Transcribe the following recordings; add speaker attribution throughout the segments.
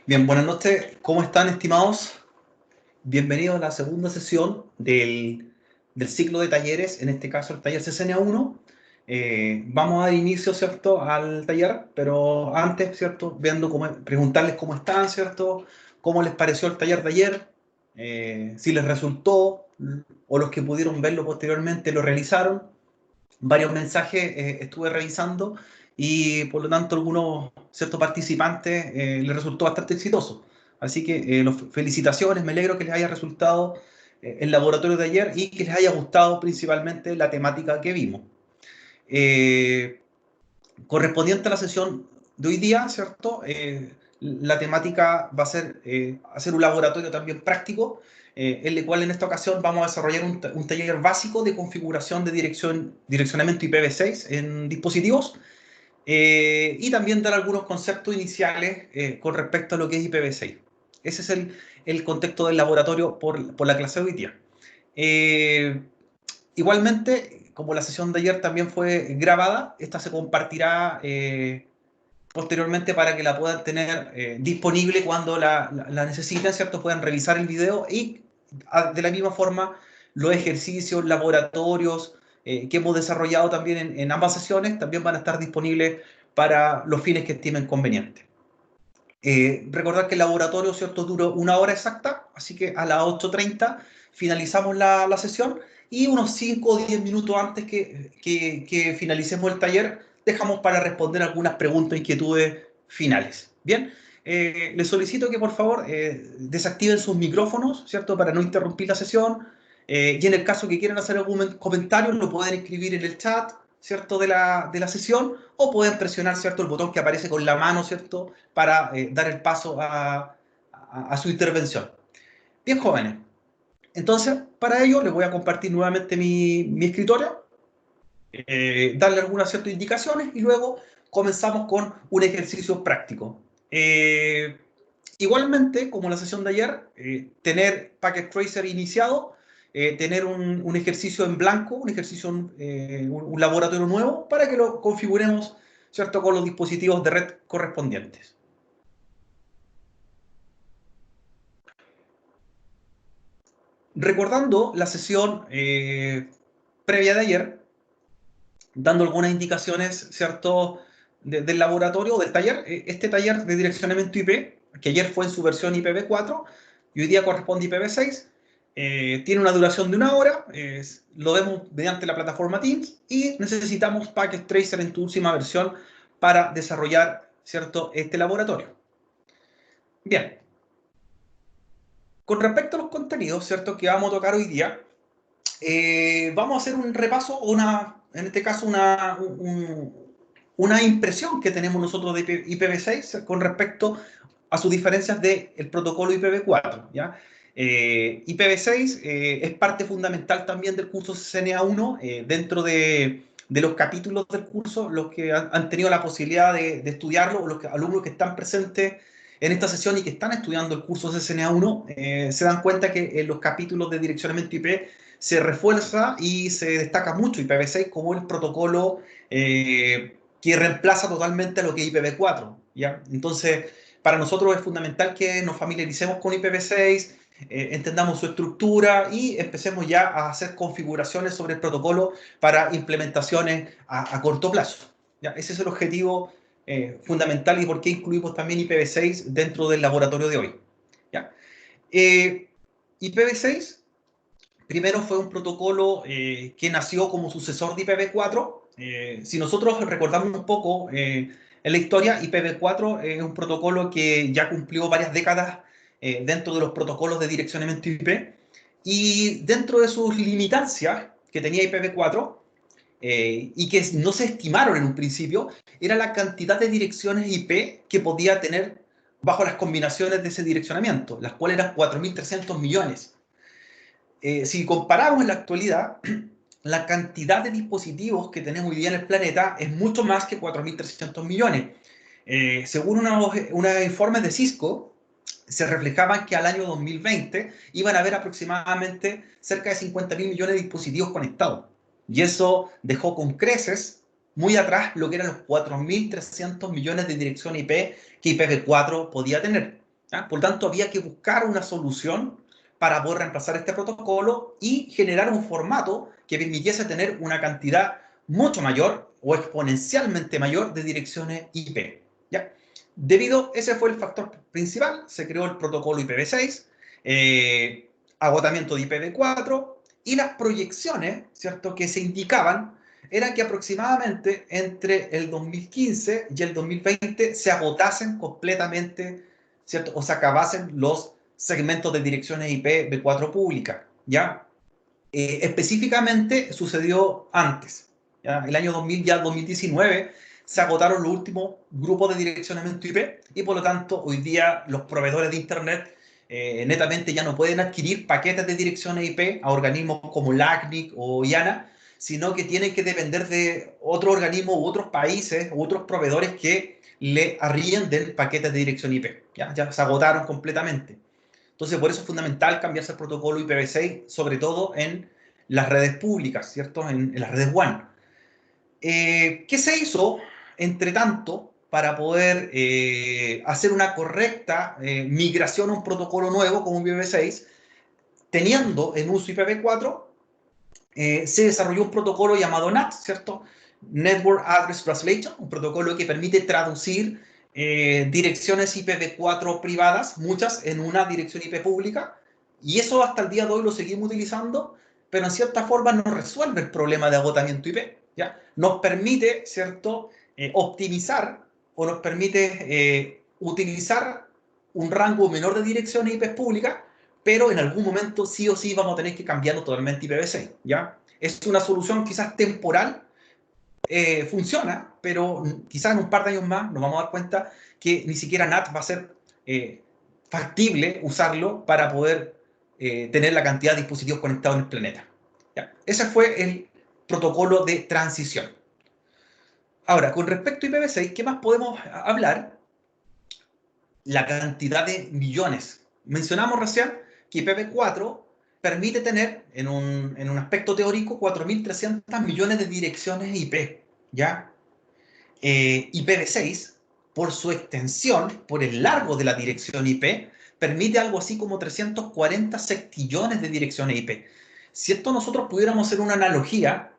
Speaker 1: Bien, buenas noches. ¿Cómo están, estimados? Bienvenidos a la segunda sesión del ciclo de talleres, en este caso el taller CCNA1. Vamos a dar inicio, ¿cierto?, al taller, pero antes, ¿cierto?, preguntarles cómo están, ¿cierto?, cómo les pareció el taller de ayer, si les resultó, o los que pudieron verlo posteriormente lo realizaron. Varios mensajes estuve revisando y por lo tanto algunos ciertos participantes les resultó bastante exitoso. Así que felicitaciones, me alegro que les haya resultado el laboratorio de ayer y que les haya gustado principalmente la temática que vimos. Eh, Correspondiente a la sesión de hoy día, ¿cierto? La temática va a ser hacer un laboratorio también práctico, en el cual en esta ocasión vamos a desarrollar un taller básico de configuración de direccionamiento IPv6 en dispositivos y también dar algunos conceptos iniciales con respecto a lo que es IPv6. Ese es el contexto del laboratorio por la clase de hoy día. Eh, Igualmente, como la sesión de ayer también fue grabada, esta se compartirá posteriormente para que la puedan tener disponible cuando la necesiten, ¿cierto? Puedan revisar el video y de la misma forma los ejercicios, laboratorios que hemos desarrollado también en ambas sesiones también van a estar disponibles para los fines que estimen convenientes. Recordar que el laboratorio, ¿cierto?, duró 1 hora exacta, así que a las 8:30 finalizamos la sesión y unos 5 o 10 minutos antes que finalicemos el taller, dejamos para responder algunas preguntas e inquietudes finales. Bien, les solicito que por favor desactiven sus micrófonos, ¿cierto?, para no interrumpir la sesión. Y en el caso que quieran hacer algún comentario, lo pueden escribir en el chat, ¿cierto?, de la sesión, o pueden presionar, ¿cierto?, el botón que aparece con la mano, ¿cierto?, para dar el paso a su intervención. Bien, jóvenes. Entonces, para ello, les voy a compartir nuevamente mi escritorio, darle algunas ciertas indicaciones y luego comenzamos con un ejercicio práctico. Igualmente, como la sesión de ayer, tener Packet Tracer iniciado, tener un ejercicio en blanco, un laboratorio nuevo para que lo configuremos, ¿cierto?, con los dispositivos de red correspondientes. Recordando la sesión previa de ayer, dando algunas indicaciones, ¿cierto?, del laboratorio, del taller, este taller de direccionamiento IP, que ayer fue en su versión IPv4 y hoy día corresponde a IPv6, tiene una duración de 1 hora, lo vemos mediante la plataforma Teams y necesitamos Packet Tracer en tu última versión para desarrollar, ¿cierto?, este laboratorio. Bien. Con respecto a los contenidos, ¿cierto?, que vamos a tocar hoy día, vamos a hacer un repaso, en este caso una impresión que tenemos nosotros de IPv6 con respecto a sus diferencias del protocolo IPv4. ¿Ya? IPv6 es parte fundamental también del curso CCNA1 dentro de los capítulos del curso, los que han tenido la posibilidad de estudiarlo, o los alumnos que están presentes en esta sesión y que están estudiando el curso CCNA1, se dan cuenta que en los capítulos de direccionamiento IP se refuerza y se destaca mucho IPv6 como el protocolo que reemplaza totalmente a lo que es IPv4. ¿Ya? Entonces, para nosotros es fundamental que nos familiaricemos con IPv6, entendamos su estructura y empecemos ya a hacer configuraciones sobre el protocolo para implementaciones a corto plazo. ¿Ya? Ese es el objetivo fundamental y por qué incluimos también IPv6 dentro del laboratorio de hoy. ¿Ya? IPv6 primero fue un protocolo que nació como sucesor de IPv4. Si nosotros recordamos un poco en la historia, IPv4 es un protocolo que ya cumplió varias décadas dentro de los protocolos de direccionamiento IP. Y dentro de sus limitancias que tenía IPv4, y que no se estimaron en un principio, era la cantidad de direcciones IP que podía tener bajo las combinaciones de ese direccionamiento, las cuales eran 4.300 millones. Si comparamos en la actualidad, la cantidad de dispositivos que tenemos hoy día en el planeta es mucho más que 4.300 millones. Según unos informes de Cisco, se reflejaban que al año 2020 iban a haber aproximadamente cerca de 50.000 millones de dispositivos conectados. Y eso dejó con creces muy atrás lo que eran los 4.300 millones de direcciones IP que IPv4 podía tener. ¿ya? Por lo tanto, había que buscar una solución para poder reemplazar este protocolo y generar un formato que permitiese tener una cantidad mucho mayor o exponencialmente mayor de direcciones IP. ¿Ya? Ese fue el factor principal, se creó el protocolo IPv6, agotamiento de IPv4 y las proyecciones, ¿cierto?, que se indicaban era que aproximadamente entre el 2015 y el 2020 se agotasen completamente, ¿cierto?, o se acabasen los segmentos de direcciones IPv4 públicas, ¿ya? Específicamente sucedió antes, ¿ya? El año 2000, ya 2019, se agotaron los últimos grupos de direccionamiento IP y por lo tanto hoy día los proveedores de Internet netamente ya no pueden adquirir paquetes de direcciones IP a organismos como LACNIC o IANA, sino que tienen que depender de otros organismos u otros países u otros proveedores que le arrienden paquetes de dirección IP. Ya se agotaron completamente. Entonces, por eso es fundamental cambiarse el protocolo IPv6, sobre todo en las redes públicas, ¿cierto? En las redes WAN. ¿Qué se hizo, entre tanto, para poder hacer una correcta migración a un protocolo nuevo como IPv6, teniendo en uso IPv4? Se desarrolló un protocolo llamado NAT, ¿cierto? Network Address Translation, un protocolo que permite traducir direcciones IPv4 privadas, muchas en una dirección IP pública, y eso hasta el día de hoy lo seguimos utilizando, pero en cierta forma no resuelve el problema de agotamiento IP, ¿ya? Nos permite, ¿cierto?, optimizar o nos permite utilizar un rango menor de direcciones IP públicas, pero en algún momento sí o sí vamos a tener que cambiarlo totalmente IPv6, ¿ya? Es una solución quizás temporal, funciona, pero quizás en un par de años más nos vamos a dar cuenta que ni siquiera NAT va a ser factible usarlo para poder tener la cantidad de dispositivos conectados en el planeta. ¿Ya? Ese fue el protocolo de transición. Ahora, con respecto a IPv6, ¿qué más podemos hablar? La cantidad de millones. Mencionamos recién que IPv4 permite tener, en un aspecto teórico, 4.300 millones de direcciones IP, ¿ya? IPv6, por su extensión, por el largo de la dirección IP, permite algo así como 340 sextillones de direcciones IP. Si esto nosotros pudiéramos hacer una analogía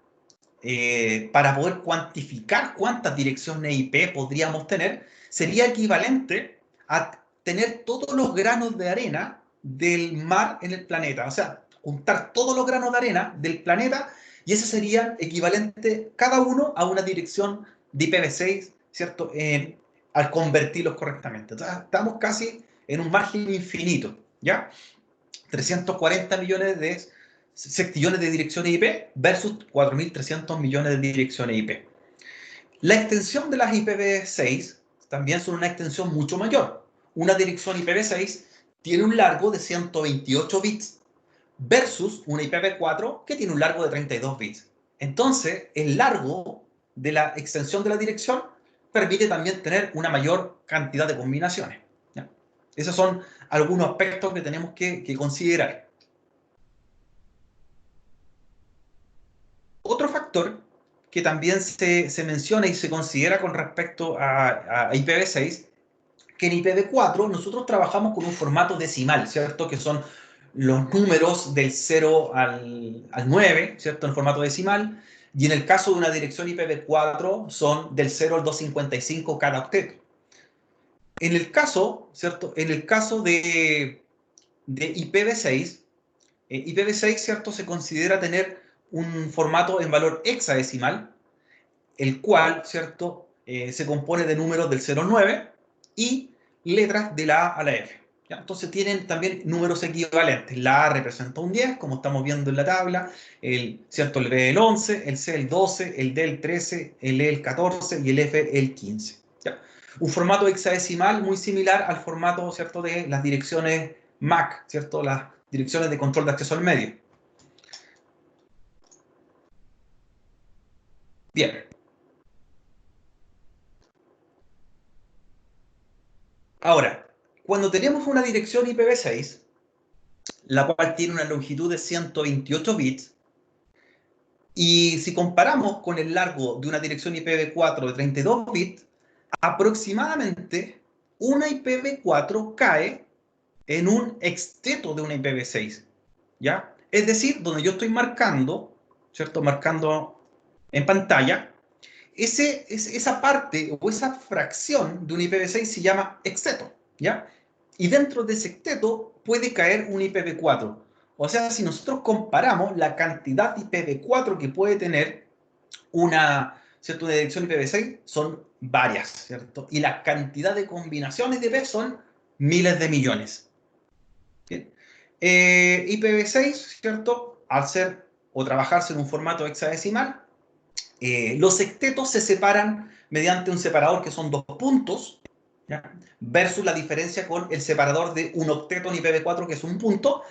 Speaker 1: para poder cuantificar cuántas direcciones IP podríamos tener, sería equivalente a tener todos los granos de arena del mar en el planeta. O sea, juntar todos los granos de arena del planeta y ese sería equivalente cada uno a una dirección de IPv6, ¿cierto? Al convertirlos correctamente. Entonces, estamos casi en un margen infinito, ¿ya? 340 millones de sextillones de direcciones IP versus 4.300 millones de direcciones IP. La extensión de las IPv6 también son una extensión mucho mayor. Una dirección IPv6 tiene un largo de 128 bits versus una IPv4 que tiene un largo de 32 bits. Entonces, el largo de la extensión de la dirección permite también tener una mayor cantidad de combinaciones. ¿Ya? Esos son algunos aspectos que tenemos que considerar. Otro factor que también se menciona y se considera con respecto a IPv6, que en IPv4 nosotros trabajamos con un formato decimal, ¿cierto? Que son los números del 0 al 9, ¿cierto? En formato decimal. Y en el caso de una dirección IPv4 son del 0 al 255 cada octeto. En el caso, ¿cierto? En el caso de IPv6, IPv6, ¿cierto?, se considera tener un formato en valor hexadecimal, el cual, ¿cierto?, se compone de números del 0 al 9 y letras de la A a la F. ¿Ya? Entonces tienen también números equivalentes. La A representa un 10, como estamos viendo en la tabla, ¿cierto?, el B el 11, el C el 12, el D el 13, el E el 14 y el F el 15. ¿Ya? Un formato hexadecimal muy similar al formato, ¿cierto?, de las direcciones MAC, ¿cierto?, las direcciones de control de acceso al medio. Bien. Ahora, cuando tenemos una dirección IPv6, la cual tiene una longitud de 128 bits, y si comparamos con el largo de una dirección IPv4 de 32 bits, aproximadamente una IPv4 cae en un exteto de una IPv6, ¿ya? Es decir, donde yo estoy marcando, ¿cierto? Marcando en pantalla, esa parte o esa fracción de un IPv6 se llama exteto, ¿ya? Y dentro de ese exteto puede caer un IPv4. O sea, si nosotros comparamos la cantidad de IPv4 que puede tener ¿cierto? Una dirección IPv6, son varias, ¿cierto? Y la cantidad de combinaciones de IP son miles de millones. ¿Bien? IPv6, ¿cierto? Al ser o trabajarse en un formato hexadecimal, los sectetos se separan mediante un separador que son 2 puntos, ¿ya? Versus la diferencia con el separador de un octeto en IPv4 que es un punto,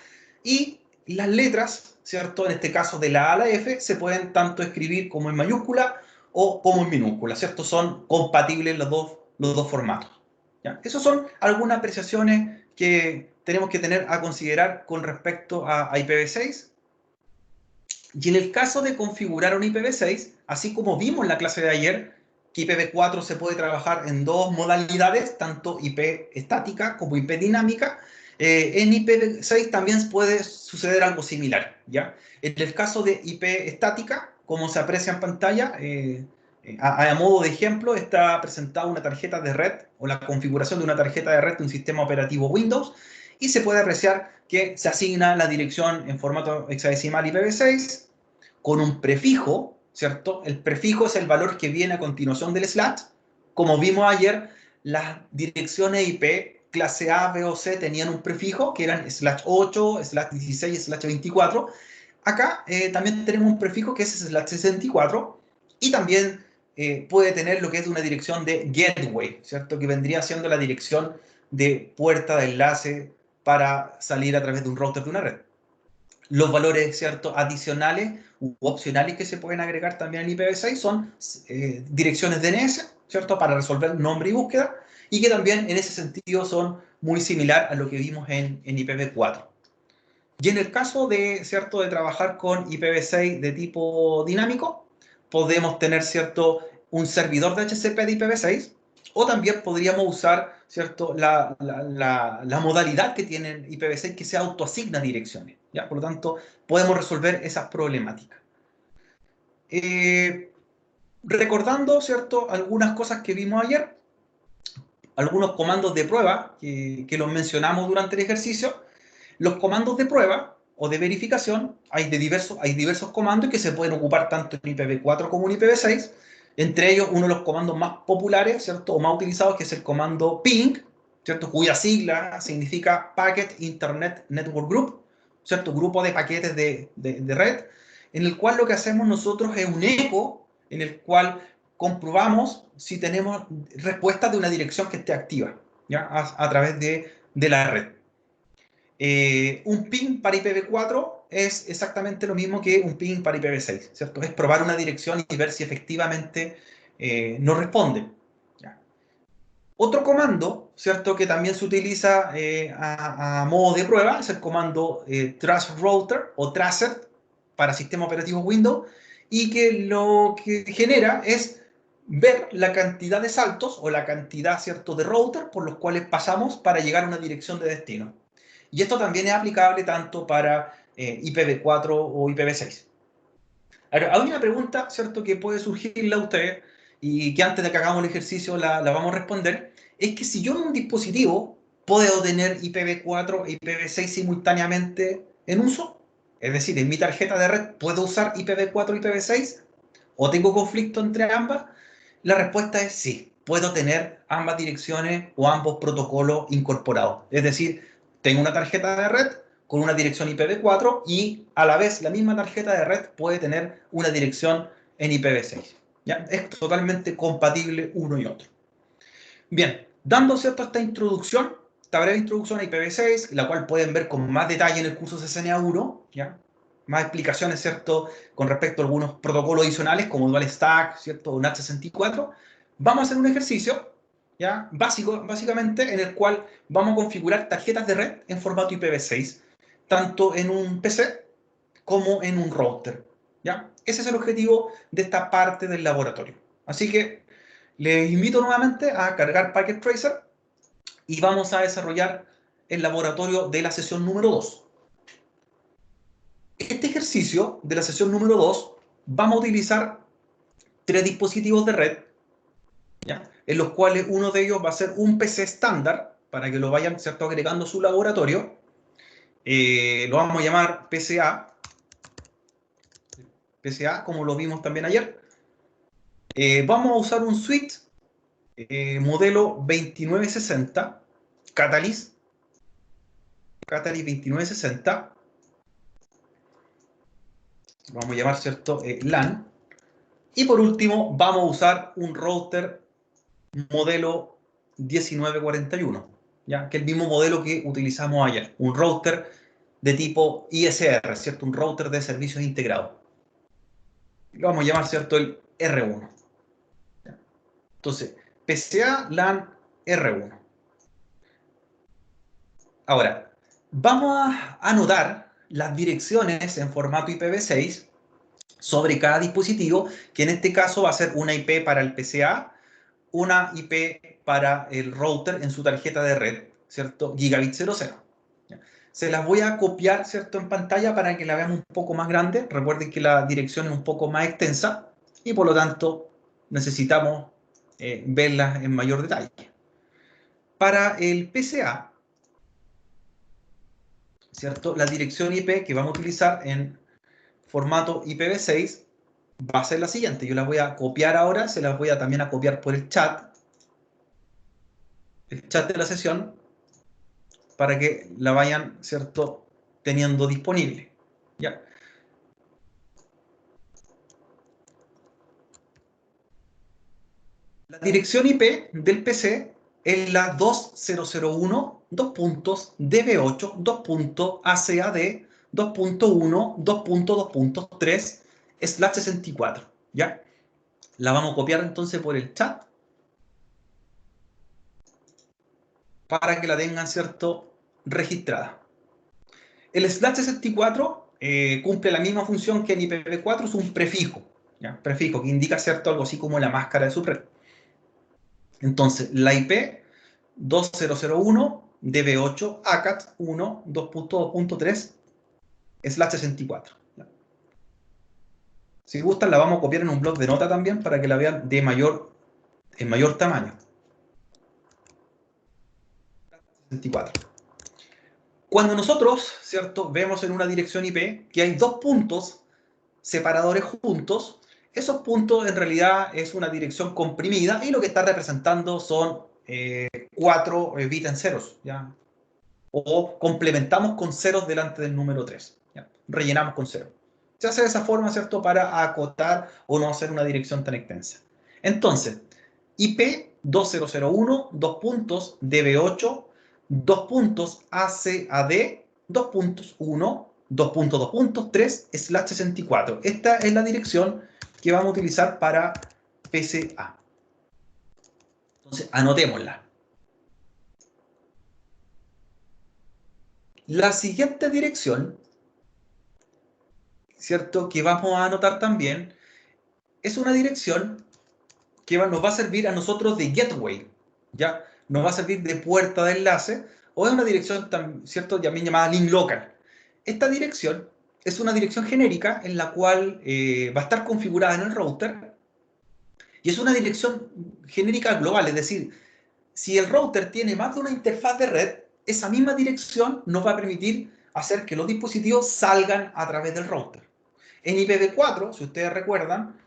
Speaker 1: y las letras, ¿cierto? En este caso de la A a la F, se pueden tanto escribir como en mayúscula o como en minúscula, ¿cierto? Son compatibles los dos formatos, ¿ya? Esas son algunas apreciaciones que tenemos que tener a considerar con respecto a IPv6. Y en el caso de configurar un IPv6, así como vimos en la clase de ayer, que IPv4 se puede trabajar en dos modalidades, tanto IP estática como IP dinámica, en IPv6 también puede suceder algo similar, ¿ya? En el caso de IP estática, como se aprecia en pantalla, a modo de ejemplo, está presentada una tarjeta de red o la configuración de una tarjeta de red de un sistema operativo Windows, y se puede apreciar que se asigna la dirección en formato hexadecimal IPv6 con un prefijo, ¿cierto? El prefijo es el valor que viene a continuación del slash. Como vimos ayer, las direcciones IP clase A, B o C tenían un prefijo que eran slash 8, slash 16, slash 24. Acá también tenemos un prefijo que es slash 64 y también puede tener lo que es una dirección de gateway, ¿cierto? Que vendría siendo la dirección de puerta de enlace para salir a través de un router de una red. Los valores, ¿cierto?, adicionales u opcionales que se pueden agregar también en IPv6 son direcciones DNS, ¿cierto?, para resolver nombre y búsqueda, y que también en ese sentido son muy similar a lo que vimos en IPv4. Y en el caso de, ¿cierto?, de trabajar con IPv6 de tipo dinámico, podemos tener, ¿cierto?, un servidor de HCP de IPv6, o también podríamos usar, ¿cierto?, la modalidad que tiene IPv6 que se autoasigna direcciones, ¿ya? Por lo tanto, podemos resolver esas problemáticas. Recordando, ¿cierto?, algunas cosas que vimos ayer, algunos comandos de prueba que los mencionamos durante el ejercicio. Los comandos de prueba o de verificación, hay diversos comandos que se pueden ocupar tanto en IPv4 como en IPv6. Entre ellos, uno de los comandos más populares, ¿cierto?, o más utilizados, que es el comando ping, ¿cierto?, cuya sigla significa Packet Internet Network Group, ¿cierto?, grupo de paquetes de red, en el cual lo que hacemos nosotros es un eco, en el cual comprobamos si tenemos respuestas de una dirección que esté activa, ¿ya?, a través de la red. Un ping para IPv4 es exactamente lo mismo que un ping para IPv6, ¿cierto? Es probar una dirección y ver si efectivamente nos responde. ¿Ya? Otro comando, ¿cierto?, que también se utiliza a modo de prueba es el comando traceRouter o tracer para sistema operativo Windows, y que lo que genera es ver la cantidad de saltos o la cantidad, ¿cierto?, de router por los cuales pasamos para llegar a una dirección de destino. Y esto también es aplicable tanto para IPv4 o IPv6. Ahora, hay una pregunta, ¿cierto?, que puede surgirle a ustedes y que antes de que hagamos el ejercicio la vamos a responder. Es que si yo en un dispositivo puedo tener IPv4 e IPv6 simultáneamente en uso, es decir, en mi tarjeta de red puedo usar IPv4 y IPv6, o tengo conflicto entre ambas, la respuesta es sí. Puedo tener ambas direcciones o ambos protocolos incorporados. Es decir, tengo una tarjeta de red con una dirección IPv4 y a la vez la misma tarjeta de red puede tener una dirección en IPv6. ¿Ya? Es totalmente compatible uno y otro. Bien, dando, ¿cierto?, esta introducción, esta breve introducción a IPv6, la cual pueden ver con más detalle en el curso CCNA1, ¿ya?, más explicaciones, ¿cierto?, con respecto a algunos protocolos adicionales como Dual Stack, ¿cierto?, o NAT64, vamos a hacer un ejercicio, ¿ya?, básicamente, en el cual vamos a configurar tarjetas de red en formato IPv6, tanto en un PC como en un router, ¿ya? Ese es el objetivo de esta parte del laboratorio. Así que les invito nuevamente a cargar Packet Tracer y vamos a desarrollar el laboratorio de la sesión número 2. Este ejercicio de la sesión número 2 vamos a utilizar 3 dispositivos de red, ¿ya? En los cuales uno de ellos va a ser un PC estándar, para que lo vayan, ¿cierto?, agregando a su laboratorio. Lo vamos a llamar PCA, como lo vimos también ayer. Vamos a usar un switch modelo 2960, Catalyst 2960. Vamos a llamar, ¿cierto?, LAN. Y por último, vamos a usar un router modelo 1941, ¿ya? Que es el mismo modelo que utilizamos ayer. Un router de tipo ISR, ¿cierto? Un router de servicios integrados. Lo vamos a llamar, ¿cierto?, el R1. ¿Ya? Entonces, PCA LAN R1. Ahora, vamos a anotar las direcciones en formato IPv6 sobre cada dispositivo, que en este caso va a ser una IP para el PCA, una IP para el router en su tarjeta de red, ¿cierto? Gigabit 00. Se las voy a copiar, ¿cierto?, en pantalla para que la veamos un poco más grande. Recuerden que la dirección es un poco más extensa y por lo tanto necesitamos verlas en mayor detalle. Para el PCA, ¿cierto?, la dirección IP que vamos a utilizar en formato IPv6 va a ser la siguiente. Yo las voy a copiar ahora, se las voy a también a copiar por el chat de la sesión, para que la vayan, ¿cierto?, teniendo disponible. ¿Ya? La dirección IP del PC es la 2001.db8.acad 2.1.2.2.3/64. ¿Ya? La vamos a copiar entonces por el chat para que la tengan, ¿cierto?, registrada. El /64 cumple la misma función que en IPv4, es un prefijo, ¿ya? Prefijo que indica, ¿cierto?, algo así como la máscara de su red. Entonces, la IP 2001 DB8 ACAT 1 2.2.3/64. Si gustan, la vamos a copiar en un bloc de nota también para que la vean en mayor tamaño. 64. Cuando nosotros, ¿cierto?, vemos en una dirección IP que hay 2 puntos separadores juntos, esos puntos en realidad es una dirección comprimida y lo que está representando son 4 bits en ceros, ¿ya? O complementamos con ceros delante del número 3, ¿ya? Rellenamos con cero. Se hace de esa forma, ¿cierto?, para acotar o no hacer una dirección tan extensa. Entonces, IP 2001, 2 puntos, DB8, 2 puntos, ACAD, 2 puntos, 1, 2.2.3/64. Esta es la dirección que vamos a utilizar para PCA. Entonces, anotémosla. La siguiente dirección, ¿cierto?, que vamos a anotar también, es una dirección que nos va a servir a nosotros de gateway, ¿ya? Nos va a servir de puerta de enlace, o es una dirección, ¿cierto?, también llamada link local. Esta dirección es una dirección genérica en la cual va a estar configurada en el router, y es una dirección genérica global, es decir, si el router tiene más de una interfaz de red, esa misma dirección nos va a permitir hacer que los dispositivos salgan a través del router. En IPv4, si ustedes recuerdan,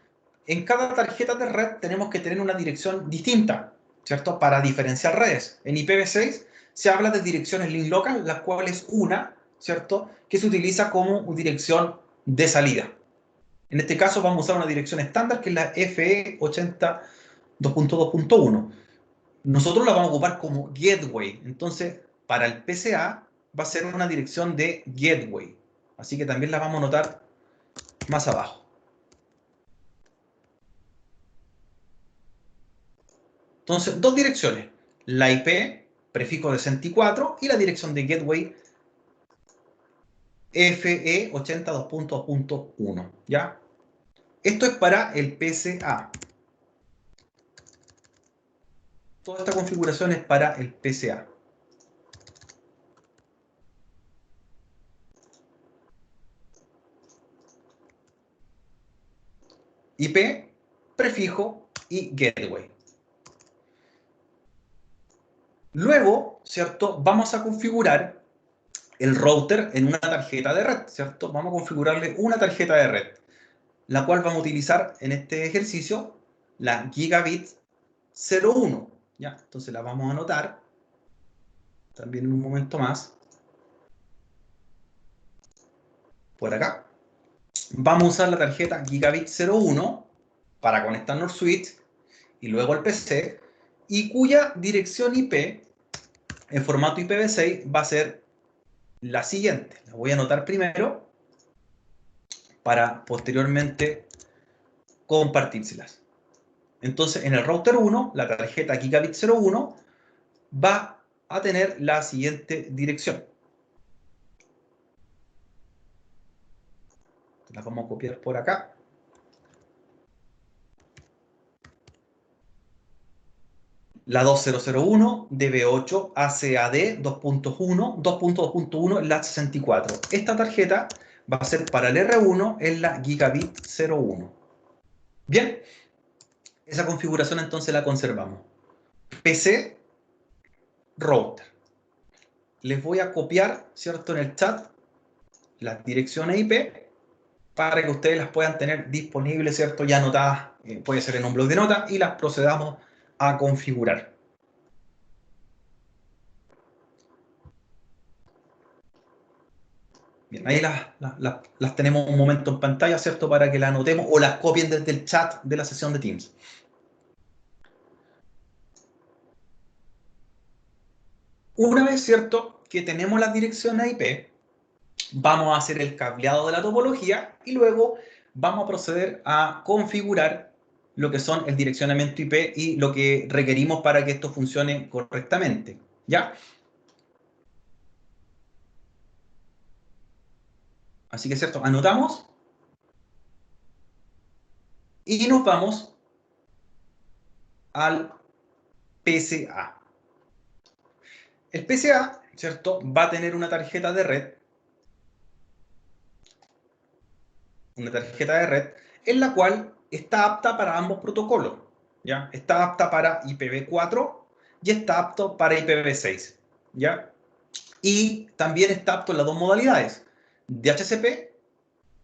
Speaker 1: en cada tarjeta de red tenemos que tener una dirección distinta, ¿cierto?, para diferenciar redes. En IPv6 se habla de direcciones link local, la cual es una, ¿cierto?, que se utiliza como dirección de salida. En este caso vamos a usar una dirección estándar que es la FE80 2.2.1. Nosotros la vamos a ocupar como gateway. Entonces, para el PCA va a ser una dirección de gateway. Así que también la vamos a notar más abajo. Entonces, 2 direcciones. La IP, prefijo de 64, y la dirección de gateway FE80 2.2.1. ¿Ya? Esto es para el PCA. Toda esta configuración es para el PCA. IP, prefijo y gateway. Luego, ¿cierto? Vamos a configurar el router en una tarjeta de red, ¿cierto? Vamos a configurarle una tarjeta de red, la cual vamos a utilizar en este ejercicio, la Gigabit 01, ¿ya? Entonces la vamos a anotar también en un momento más. Por acá. Vamos a usar la tarjeta Gigabit 01 para conectarnos al switch y luego al PC, y cuya dirección IP en formato IPv6 va a ser la siguiente. La voy a anotar primero para posteriormente compartírselas. Entonces, en el router 1, la tarjeta Gigabit 01 va a tener la siguiente dirección. La vamos a copiar por acá. La 2001 DB8 ACAD 2.1, 2.2.1 en la 64. Esta tarjeta va a ser para el R1 en la Gigabit 01. Bien, esa configuración entonces la conservamos. PC, router. Les voy a copiar, ¿cierto?, en el chat las direcciones IP para que ustedes las puedan tener disponibles, ¿cierto?, ya anotadas, puede ser en un bloc de notas, y las procedamos a configurar. Bien, ahí las tenemos un momento en pantalla, ¿cierto?, para que las anotemos o las copien desde el chat de la sesión de Teams. Una vez, ¿cierto?, que tenemos las direcciones IP, vamos a hacer el cableado de la topología y luego vamos a proceder a configurar lo que son el direccionamiento IP y lo que requerimos para que esto funcione correctamente, ¿ya? Así que, ¿cierto?, anotamos y nos vamos al PCA. El PCA, ¿cierto?, va a tener una tarjeta de red, en la cual está apta para ambos protocolos, ¿ya? Está apta para IPv4 y está apto para IPv6, ¿ya? Y también está apto en las dos modalidades, DHCP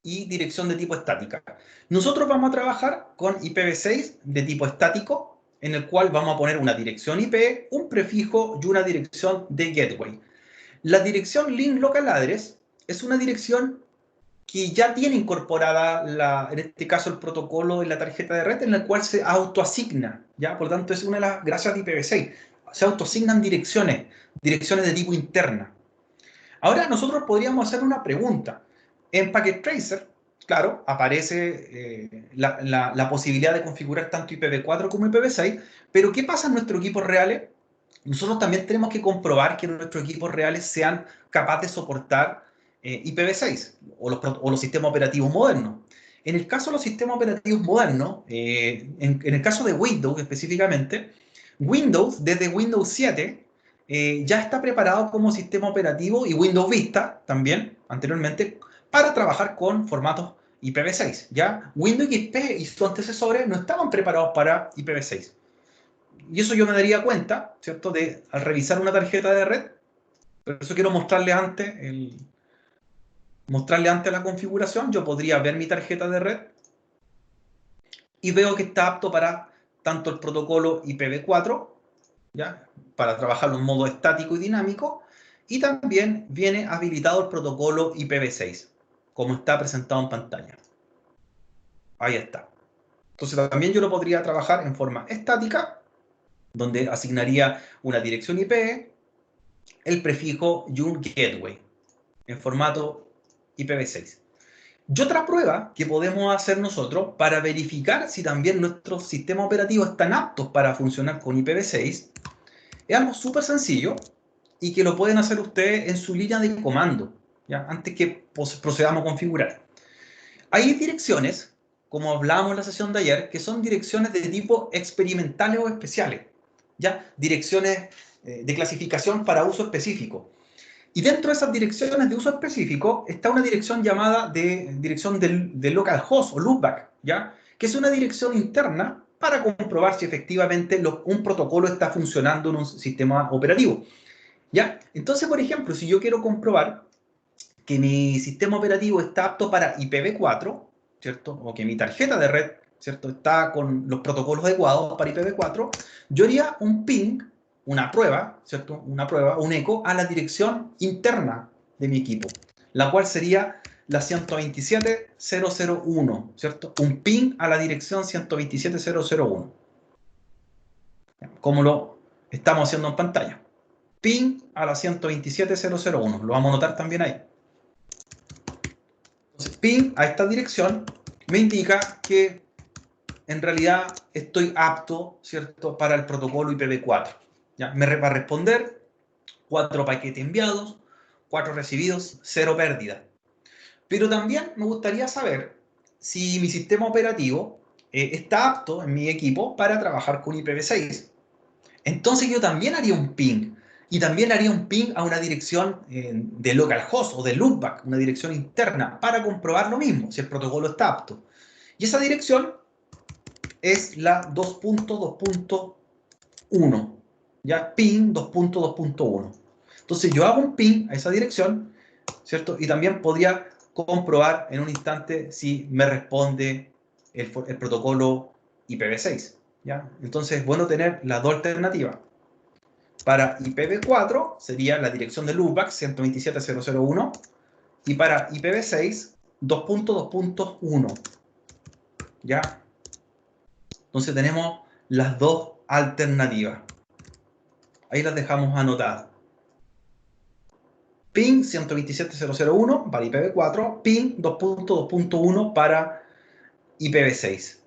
Speaker 1: y dirección de tipo estática. Nosotros vamos a trabajar con IPv6 de tipo estático, en el cual vamos a poner una dirección IP, un prefijo y una dirección de gateway. La dirección link local address es una dirección que ya tiene incorporada, en este caso, el protocolo en la tarjeta de red, en la cual se autoasigna, ¿ya? Por lo tanto, es una de las gracias de IPv6. Se autoasignan direcciones de tipo interna. Ahora nosotros podríamos hacer una pregunta. En Packet Tracer, claro, aparece la posibilidad de configurar tanto IPv4 como IPv6, pero ¿qué pasa en nuestros equipos reales? Nosotros también tenemos que comprobar que nuestros equipos reales sean capaces de soportar IPv6 o los sistemas operativos modernos. En el caso de los sistemas operativos modernos, en el caso de Windows específicamente, Windows desde Windows 7 ya está preparado como sistema operativo, y Windows Vista también, anteriormente, para trabajar con formatos IPv6. ¿Ya? Windows XP y sus antecesores no estaban preparados para IPv6. Y eso yo me daría cuenta, ¿cierto?, al revisar una tarjeta de red. Por eso quiero mostrarle antes la configuración. Yo podría ver mi tarjeta de red y veo que está apto para tanto el protocolo IPv4, ¿ya?, para trabajarlo en modo estático y dinámico, y también viene habilitado el protocolo IPv6, como está presentado en pantalla. Ahí está. Entonces también yo lo podría trabajar en forma estática, donde asignaría una dirección IP, el prefijo y un gateway, en formato IPv6. Y otra prueba que podemos hacer nosotros para verificar si también nuestros sistemas operativos están aptos para funcionar con IPv6 es algo súper sencillo y que lo pueden hacer ustedes en su línea de comando, ¿ya?, antes que procedamos a configurar. Hay direcciones, como hablábamos en la sesión de ayer, que son direcciones de tipo experimentales o especiales, ¿ya? Direcciones de clasificación para uso específico. Y dentro de esas direcciones de uso específico está una dirección llamada dirección del localhost o loopback, ¿ya?, que es una dirección interna para comprobar si efectivamente un protocolo está funcionando en un sistema operativo. ¿Ya? Entonces, por ejemplo, si yo quiero comprobar que mi sistema operativo está apto para IPv4, ¿cierto? O que mi tarjeta de red, ¿cierto? Está con los protocolos adecuados para IPv4, yo haría un ping, una prueba, ¿cierto? Una prueba, un eco a la dirección interna de mi equipo, la cual sería la 127.0.0.1, ¿cierto? Un ping a la dirección 127.0.0.1, como lo estamos haciendo en pantalla. Ping a la 127.0.0.1, lo vamos a notar también ahí. Entonces, ping a esta dirección me indica que en realidad estoy apto, ¿cierto?, para el protocolo IPv4. ¿Ya? Me va a responder 4 paquetes enviados, 4 recibidos, 0 pérdida. Pero también me gustaría saber si mi sistema operativo está apto en mi equipo para trabajar con IPv6. Entonces yo también haría un ping. Y también haría un ping a una dirección de localhost o de loopback, una dirección interna, para comprobar lo mismo, si el protocolo está apto. Y esa dirección es la 2.2.1, ya ping 2.2.1. Entonces yo hago un ping a esa dirección, ¿cierto? Y también podría comprobar en un instante si me responde el protocolo IPv6, ¿ya? Entonces es bueno tener las dos alternativas. Para IPv4 sería la dirección de loopback 127.0.0.1 y para IPv6 2.2.1. ¿Ya? Entonces tenemos las dos alternativas. Ahí las dejamos anotadas. Ping 127.0.0.1 para IPv4, ping 2.2.1 para IPv6.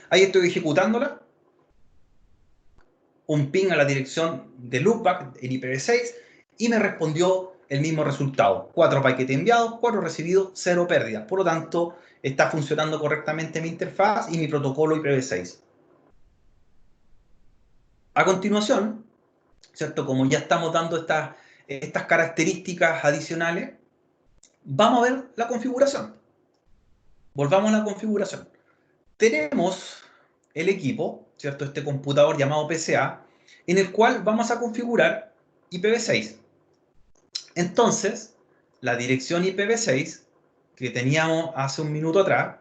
Speaker 1: Ahí estoy ejecutándola. Un ping a la dirección de loopback en IPv6 y me respondió el mismo resultado. 4 paquetes enviados, 4 recibidos, 0 pérdidas. Por lo tanto, está funcionando correctamente mi interfaz y mi protocolo IPv6. A continuación, ¿cierto? Como ya estamos dando estas características adicionales, vamos a ver la configuración. Volvamos a la configuración. Tenemos el equipo, ¿cierto? Este computador llamado PCA, en el cual vamos a configurar IPv6. Entonces, la dirección IPv6 que teníamos hace un minuto atrás,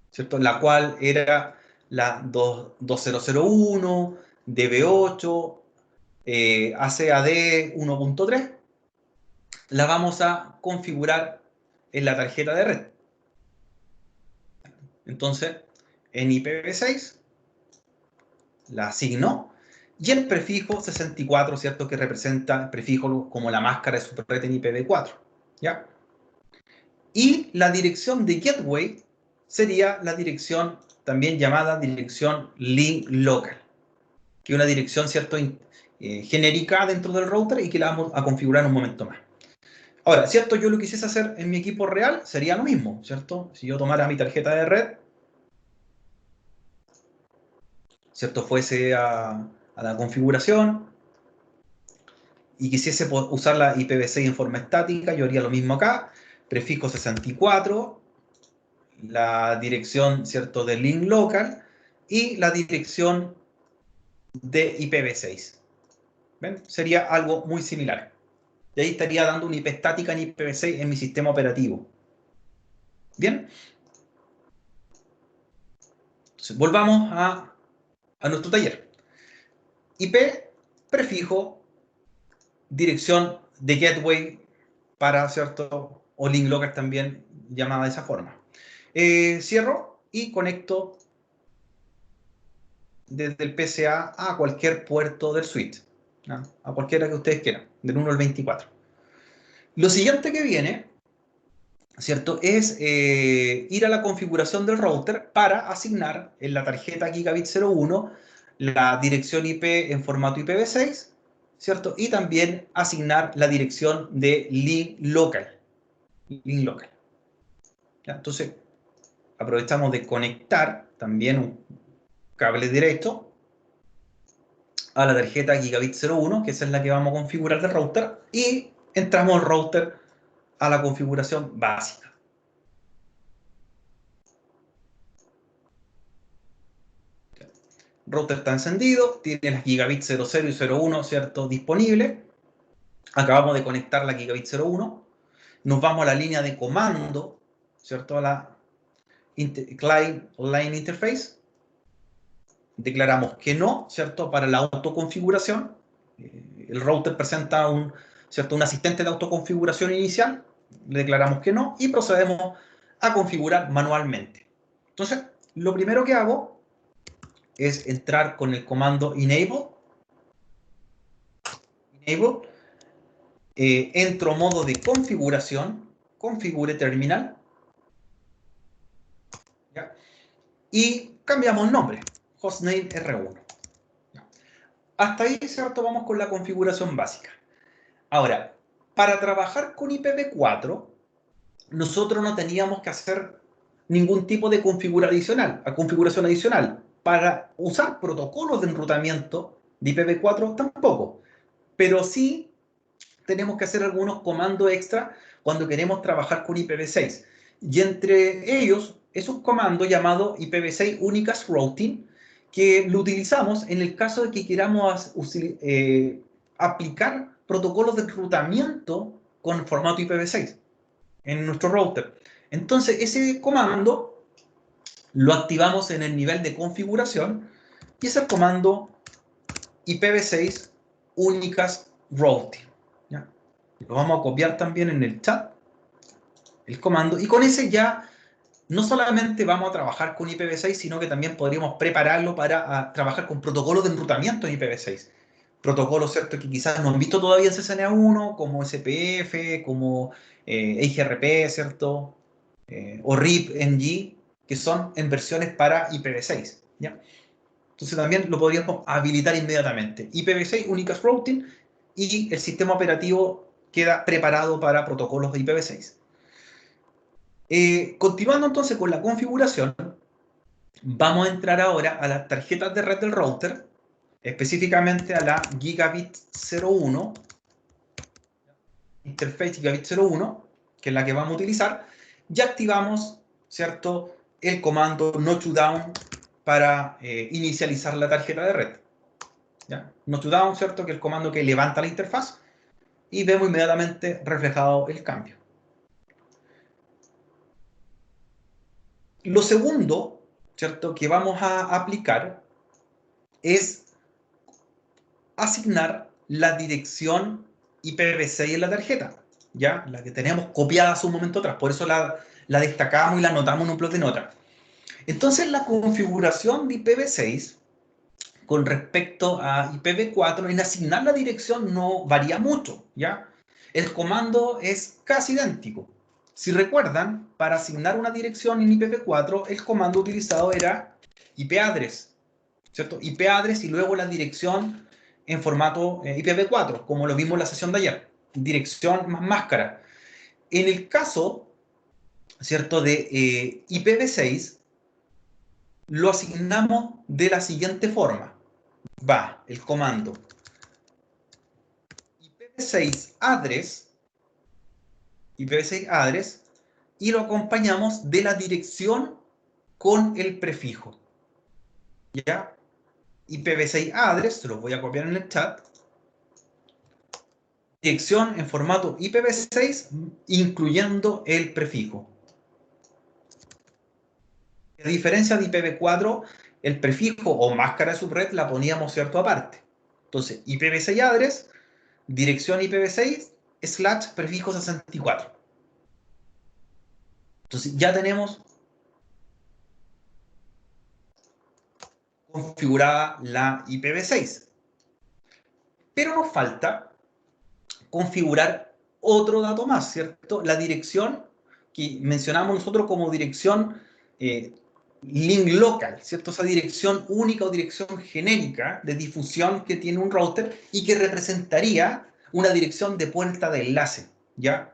Speaker 1: ¿cierto? La cual era la 2001, DB8, ACAD 1.3, la vamos a configurar en la tarjeta de red. Entonces, en IPv6 la asigno y el prefijo 64, ¿cierto? Que representa el prefijo como la máscara de subred en IPv4, ¿ya? Y la dirección de gateway sería la dirección también llamada dirección link local, que es una dirección, ¿cierto?, genérica dentro del router y que la vamos a configurar en un momento más. Ahora, ¿cierto? Yo lo quisiese hacer en mi equipo real, sería lo mismo, ¿cierto? Si yo tomara mi tarjeta de red, ¿cierto? Fuese a la configuración y quisiese usar la IPv6 en forma estática, yo haría lo mismo acá, prefijo 64, la dirección, ¿cierto?, de link local y la dirección de IPv6. ¿Ven? Sería algo muy similar. Y ahí estaría dando una IP estática en IPv6 en mi sistema operativo. ¿Bien? Entonces, volvamos a nuestro taller. IP, prefijo, dirección de gateway para, ¿cierto? O link local también llamada de esa forma. Cierro y conecto desde el PCA a cualquier puerto del switch, ¿no? A cualquiera que ustedes quieran, del 1 al 24. Lo siguiente que viene, ¿cierto?, es ir a la configuración del router para asignar en la tarjeta Gigabit 01 la dirección IP en formato IPv6, ¿cierto? Y también asignar la dirección de link local. Link local. ¿Ya? Entonces, aprovechamos de conectar también un cable directo a la tarjeta Gigabit 01, que esa es la que vamos a configurar del router, y entramos al router a la configuración básica. El router está encendido, tiene las gigabit 00 y 01, ¿cierto?, disponibles. Acabamos de conectar la gigabit 01. Nos vamos a la línea de comando, ¿cierto?, a la Client Line Interface. Declaramos que no, ¿cierto?, para la autoconfiguración. El router presenta un asistente de autoconfiguración inicial. Le declaramos que no y procedemos a configurar manualmente. Entonces, lo primero que hago es entrar con el comando enable. Entro modo de configuración, configure terminal, ¿ya? Y cambiamos el nombre, hostname R1. ¿Ya? Hasta ahí, ¿cierto?, vamos con la configuración básica. Ahora, para trabajar con IPv4, nosotros no teníamos que hacer ningún tipo de configuración adicional. Para usar protocolos de enrutamiento de IPv4 tampoco. Pero sí tenemos que hacer algunos comandos extra cuando queremos trabajar con IPv6. Y entre ellos, esos comandos llamados IPv6 Unicast Routing, que lo utilizamos en el caso de que queramos aplicar protocolos de enrutamiento con formato IPv6 en nuestro router. Entonces, ese comando lo activamos en el nivel de configuración y es el comando IPv6 Unicast Routing. ¿Ya? Lo vamos a copiar también en el chat, el comando, y con ese ya no solamente vamos a trabajar con IPv6, sino que también podríamos prepararlo para trabajar con protocolos de enrutamiento en IPv6. Protocolos, ¿cierto?, que quizás no han visto todavía en CCNA1, como SPF, como EIGRP, ¿cierto?, o RIP-NG, que son en versiones para IPv6. ¿Ya? Entonces también lo podríamos habilitar inmediatamente. IPv6 Unicast Routing y el sistema operativo queda preparado para protocolos de IPv6. Continuando entonces con la configuración, vamos a entrar ahora a las tarjetas de red del router, específicamente a la Gigabit 01, Interface Gigabit 01, que es la que vamos a utilizar, y activamos, ¿cierto?, el comando notchdown para inicializar la tarjeta de red. ¿Ya? Notchdown, ¿cierto?, que es el comando que levanta la interfaz y vemos inmediatamente reflejado el cambio. Lo segundo, ¿cierto?, que vamos a aplicar es asignar la dirección IPv6 en la tarjeta, ¿ya? La que tenemos copiada hace un momento atrás, por eso la destacamos y la anotamos en un bloc de notas. Entonces, la configuración de IPv6 con respecto a IPv4 en asignar la dirección no varía mucho, ¿ya? El comando es casi idéntico. Si recuerdan, para asignar una dirección en IPv4, el comando utilizado era IPaddress, ¿cierto? IPaddress y luego la dirección en formato IPv4, como lo vimos en la sesión de ayer. Dirección más máscara. En el caso, ¿cierto?, de IPv6, lo asignamos de la siguiente forma. Va el comando IPv6 address, y lo acompañamos de la dirección con el prefijo. ¿Ya? IPv6 address, se los voy a copiar en el chat. Dirección en formato IPv6, incluyendo el prefijo. A diferencia de IPv4, el prefijo o máscara de subred la poníamos, ¿cierto?, aparte. Entonces, IPv6 address, dirección IPv6, / prefijo 64. Entonces, ya tenemos configurada la IPv6. Pero nos falta configurar otro dato más, ¿cierto? La dirección que mencionamos nosotros como dirección link local, ¿cierto? Esa dirección única o dirección genérica de difusión que tiene un router y que representaría una dirección de puerta de enlace, ¿ya?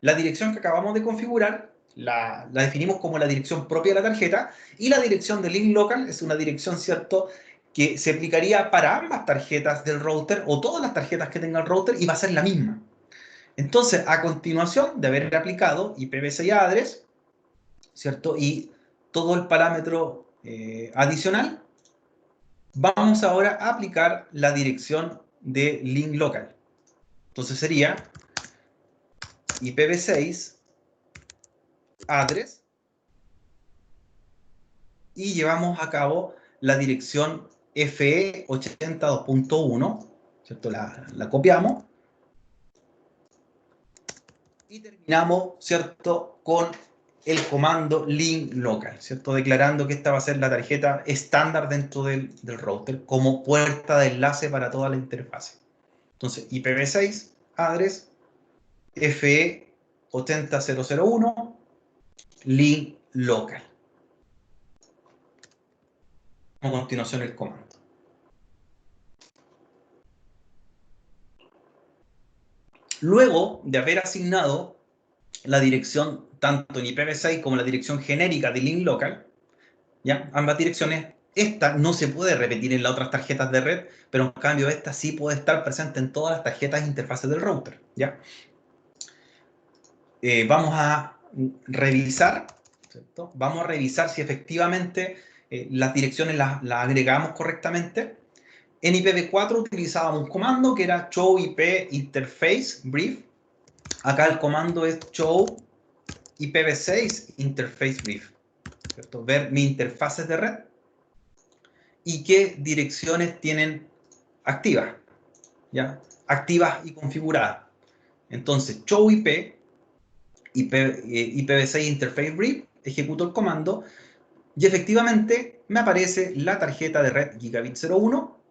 Speaker 1: La dirección que acabamos de configurar la definimos como la dirección propia de la tarjeta y la dirección de link local es una dirección, ¿cierto?, que se aplicaría para ambas tarjetas del router o todas las tarjetas que tenga el router y va a ser la misma. Entonces, a continuación de haber aplicado IPv6 address, ¿cierto? Y todo el parámetro adicional, vamos ahora a aplicar la dirección de link local. Entonces sería IPv6 address y llevamos a cabo la dirección FE80.2.1, ¿cierto? La copiamos y terminamos, ¿cierto?, con el comando link local, ¿cierto?, declarando que esta va a ser la tarjeta estándar dentro del router como puerta de enlace para toda la interfase. Entonces, IPv6 address FE80001 link local. A continuación el comando. Luego de haber asignado la dirección tanto en IPv6 como la dirección genérica de link local, ¿ya? Ambas direcciones, esta no se puede repetir en las otras tarjetas de red, pero en cambio esta sí puede estar presente en todas las tarjetas e interfaces del router, ¿ya? Vamos a revisar, ¿cierto? Vamos a revisar si efectivamente las direcciones las agregamos correctamente. En IPv4 utilizábamos un comando que era show IP interface brief. Acá el comando es show IPv6 interface brief, ¿cierto? Ver mis interfaces de red y qué direcciones tienen activas, ¿ya? Activas y configuradas. Entonces, show IPv6 interface brief, ejecuto el comando y efectivamente me aparece la tarjeta de red Gigabit 01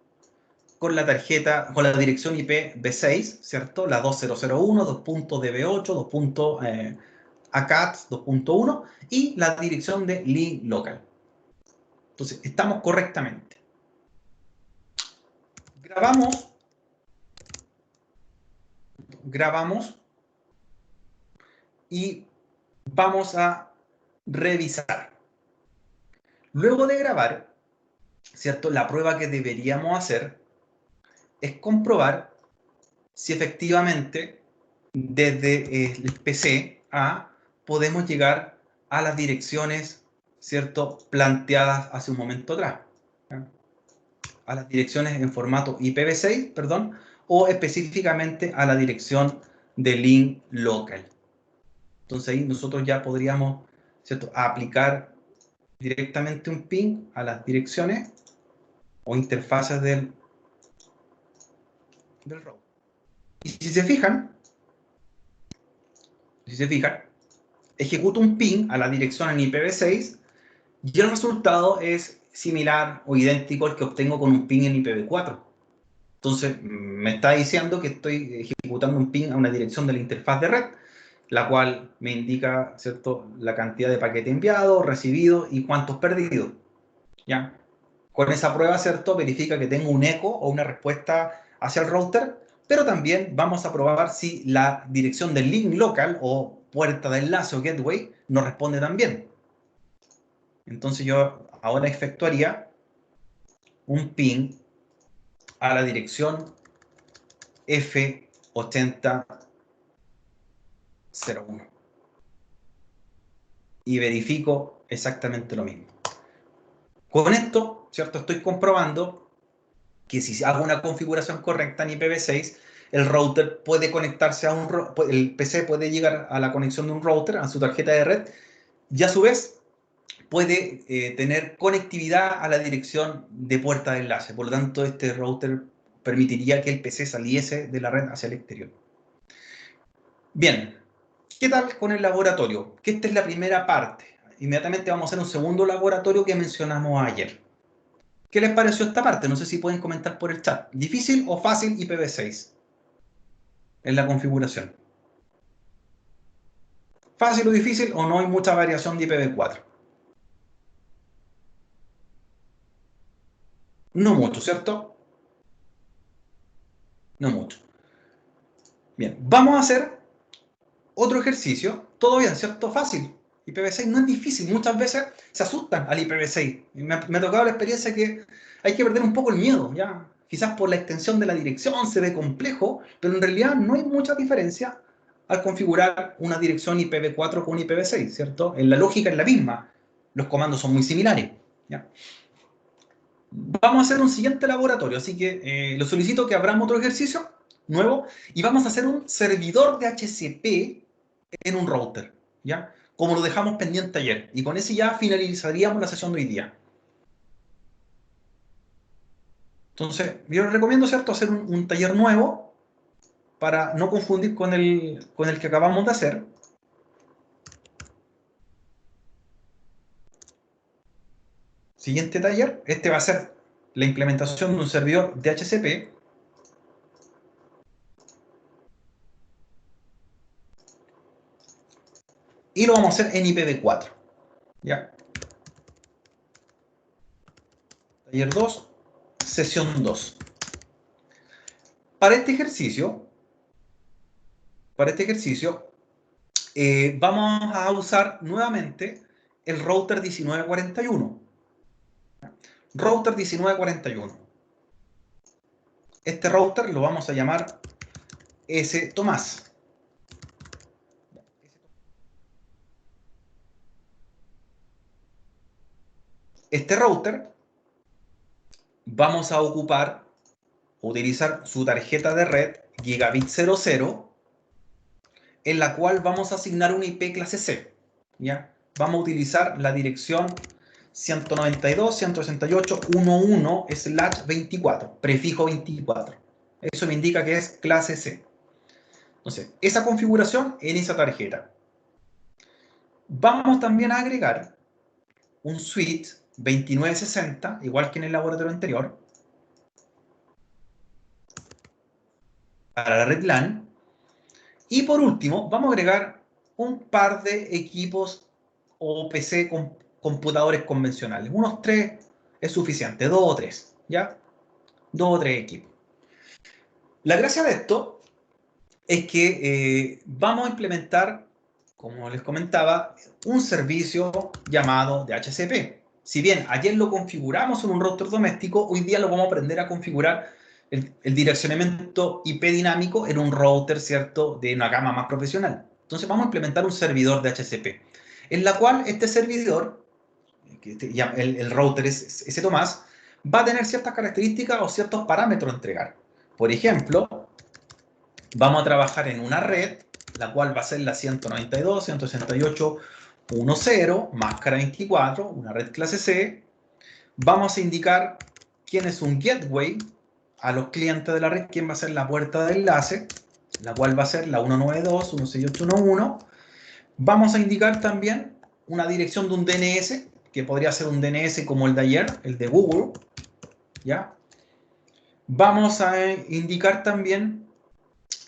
Speaker 1: con la tarjeta, con la dirección IPv6, ¿cierto? La 2001, 2.db8, 2.acat 2.1 y la dirección de link local. Entonces, estamos correctamente. Grabamos y vamos a revisar. Luego de grabar, ¿cierto? La prueba que deberíamos hacer es comprobar si efectivamente desde el PC podemos llegar a las direcciones, ¿cierto?, planteadas hace un momento atrás. ¿Ya? A las direcciones en formato IPv6, perdón, o específicamente a la dirección de link local. Entonces ahí nosotros ya podríamos, ¿cierto?, aplicar directamente un ping a las direcciones o interfaces del router. Y si se fijan, ejecuto un ping a la dirección en IPv6 y el resultado es similar o idéntico al que obtengo con un ping en IPv4. Entonces, me está diciendo que estoy ejecutando un ping a una dirección de la interfaz de red, la cual me indica, ¿cierto?, la cantidad de paquete enviado, recibido y cuántos perdidos. ¿Ya? Con esa prueba, ¿cierto?, verifica que tengo un eco o una respuesta hacia el router, pero también vamos a probar si la dirección del link local o puerta de enlace o gateway nos responde también. Entonces yo ahora efectuaría un ping a la dirección F8001 y verifico exactamente lo mismo. Con esto, ¿cierto?, estoy comprobando que si hago una configuración correcta en IPv6, el router puede conectarse a el PC puede llegar a la conexión de un router, a su tarjeta de red, y a su vez puede tener conectividad a la dirección de puerta de enlace. Por lo tanto, este router permitiría que el PC saliese de la red hacia el exterior. Bien, ¿qué tal con el laboratorio? Que esta es la primera parte. Inmediatamente vamos a hacer un segundo laboratorio que mencionamos ayer. ¿Qué les pareció esta parte? No sé si pueden comentar por el chat. ¿Difícil o fácil IPv6 en la configuración? ¿Fácil o difícil o no hay mucha variación de IPv4? No mucho, ¿cierto? No mucho. Bien, vamos a hacer otro ejercicio. Todo bien, ¿cierto? Fácil. IPv6 no es difícil. Muchas veces se asustan al IPv6. Me ha tocado la experiencia que hay que perder un poco el miedo, ¿ya? Quizás por la extensión de la dirección se ve complejo, pero en realidad no hay mucha diferencia al configurar una dirección IPv4 con IPv6, ¿cierto? La lógica es la misma, los comandos son muy similares, ¿ya? Vamos a hacer un siguiente laboratorio, así que lo solicito que abramos otro ejercicio nuevo y vamos a hacer un servidor de HCP en un router, ¿ya? Como lo dejamos pendiente ayer. Y con ese ya finalizaríamos la sesión de hoy día. Entonces, yo les recomiendo, ¿cierto?, hacer un taller nuevo para no confundir con el que acabamos de hacer. Siguiente taller, este va a ser la implementación de un servidor de HCP. Y lo vamos a hacer en IPv4. ¿Ya? Taller 2, sesión 2. Para este ejercicio, vamos a usar nuevamente el router 1941. Router 1941. Este router lo vamos a llamar S. Tomás. Este router vamos a utilizar su tarjeta de red Gigabit 00, en la cual vamos a asignar una IP clase C. ¿Ya? Vamos a utilizar la dirección 192.168.11/24, prefijo 24. Eso me indica que es clase C. Entonces, esa configuración en esa tarjeta. Vamos también a agregar un switch 2960, igual que en el laboratorio anterior, para la red LAN. Y por último, vamos a agregar un par de equipos o PC con computadores convencionales. Unos 3 es suficiente, 2 o 3, ¿ya? 2 o 3 equipos. La gracia de esto es que vamos a implementar, como les comentaba, un servicio llamado DHCP. Si bien ayer lo configuramos en un router doméstico, hoy día lo vamos a aprender a configurar el direccionamiento IP dinámico en un router, ¿cierto?, de una gama más profesional. Entonces vamos a implementar un servidor de DHCP, en la cual este servidor, el router es ese Tomás, va a tener ciertas características o ciertos parámetros a entregar. Por ejemplo, vamos a trabajar en una red, la cual va a ser la 192.168.10, máscara 24, una red clase C. Vamos a indicar quién es un gateway a los clientes de la red, quién va a ser la puerta de enlace, la cual va a ser la 192.168.1.1. Vamos a indicar también una dirección de un DNS, que podría ser un DNS como el de ayer, el de Google, ¿ya? Vamos a indicar también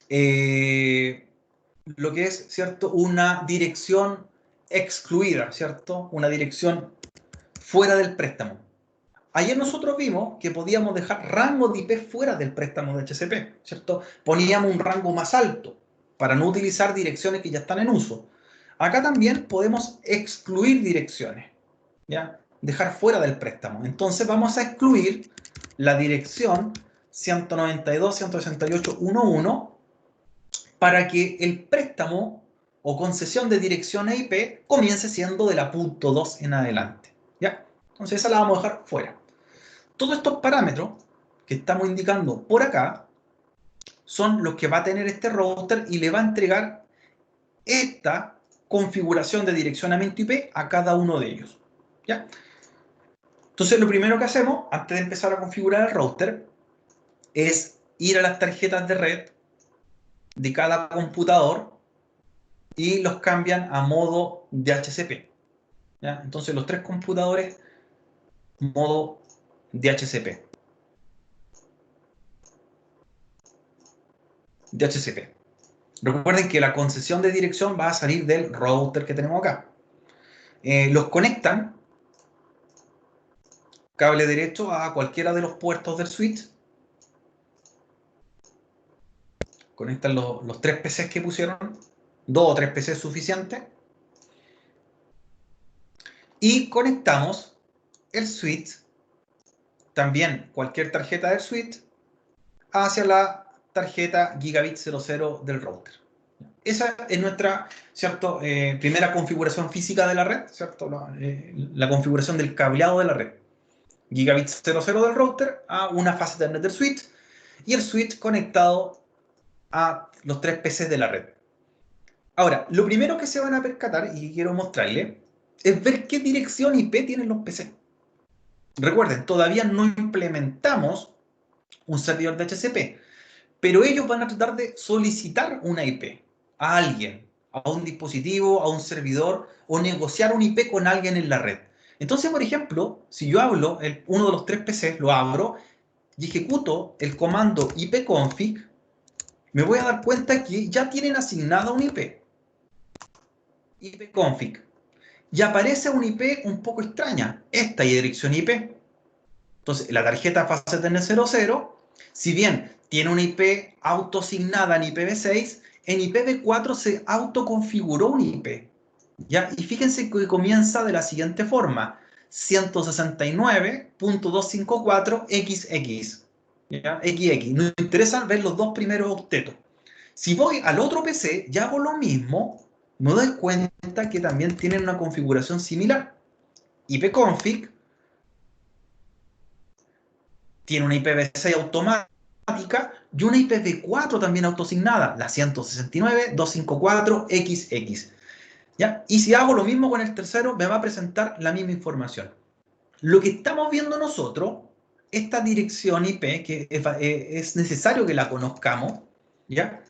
Speaker 1: lo que es, ¿cierto?, una dirección excluida, ¿cierto? Una dirección fuera del préstamo. Ayer nosotros vimos que podíamos dejar rango de IP fuera del préstamo de HCP, ¿cierto? Poníamos un rango más alto para no utilizar direcciones que ya están en uso. Acá también podemos excluir direcciones, ¿ya? Dejar fuera del préstamo. Entonces vamos a excluir la dirección 192.168.1.1 para que el préstamo o concesión de dirección IP comience siendo de la punto 2 en adelante, ¿ya? Entonces esa la vamos a dejar fuera. Todos estos parámetros que estamos indicando por acá son los que va a tener este router y le va a entregar esta configuración de direccionamiento IP a cada uno de ellos, ¿ya? Entonces lo primero que hacemos antes de empezar a configurar el router es ir a las tarjetas de red de cada computador y los cambian a modo DHCP, ¿ya? Entonces los 3 computadores modo DHCP. Recuerden que la concesión de dirección va a salir del router que tenemos acá. Los conectan cable derecho a cualquiera de los puertos del switch. Conectan los 3 PCs que pusieron. 2 o 3 PCs suficientes. Y conectamos el switch, también cualquier tarjeta del switch, hacia la tarjeta Gigabit 00 del router. esa es nuestra, ¿cierto? Primera configuración física de la red, ¿cierto? La configuración del cableado de la red. Gigabit 00 del router a una fase Ethernet del switch y el switch conectado a los 3 PCs de la red. Ahora, lo primero que se van a percatar y quiero mostrarles es ver qué dirección IP tienen los PCs. Recuerden, todavía no implementamos un servidor de DHCP, pero ellos van a tratar de solicitar una IP a alguien, a un dispositivo, a un servidor, o negociar un IP con alguien en la red. Entonces, por ejemplo, si yo hablo, uno de los 3 PCs, lo abro y ejecuto el comando ipconfig, me voy a dar cuenta que ya tienen asignada un IP. ipconfig. Y aparece una IP un poco extraña. Esta y dirección IP. Entonces, la tarjeta fase Ethernet 00, si bien tiene una IP autoasignada en IPv6, en IPv4 se autoconfiguró un IP. ¿Ya? Y fíjense que comienza de la siguiente forma: 169.254XX. ¿Ya? XX. Nos interesa ver los dos primeros octetos. Si voy al otro PC y hago lo mismo, me doy cuenta que también tienen una configuración similar. ipconfig tiene una IPv6 automática y una IPv4 también autoasignada, la 169.254XX. ¿Ya? Y si hago lo mismo con el tercero, me va a presentar la misma información. Lo que estamos viendo nosotros, esta dirección IP, que es necesario que la conozcamos, ¿ya?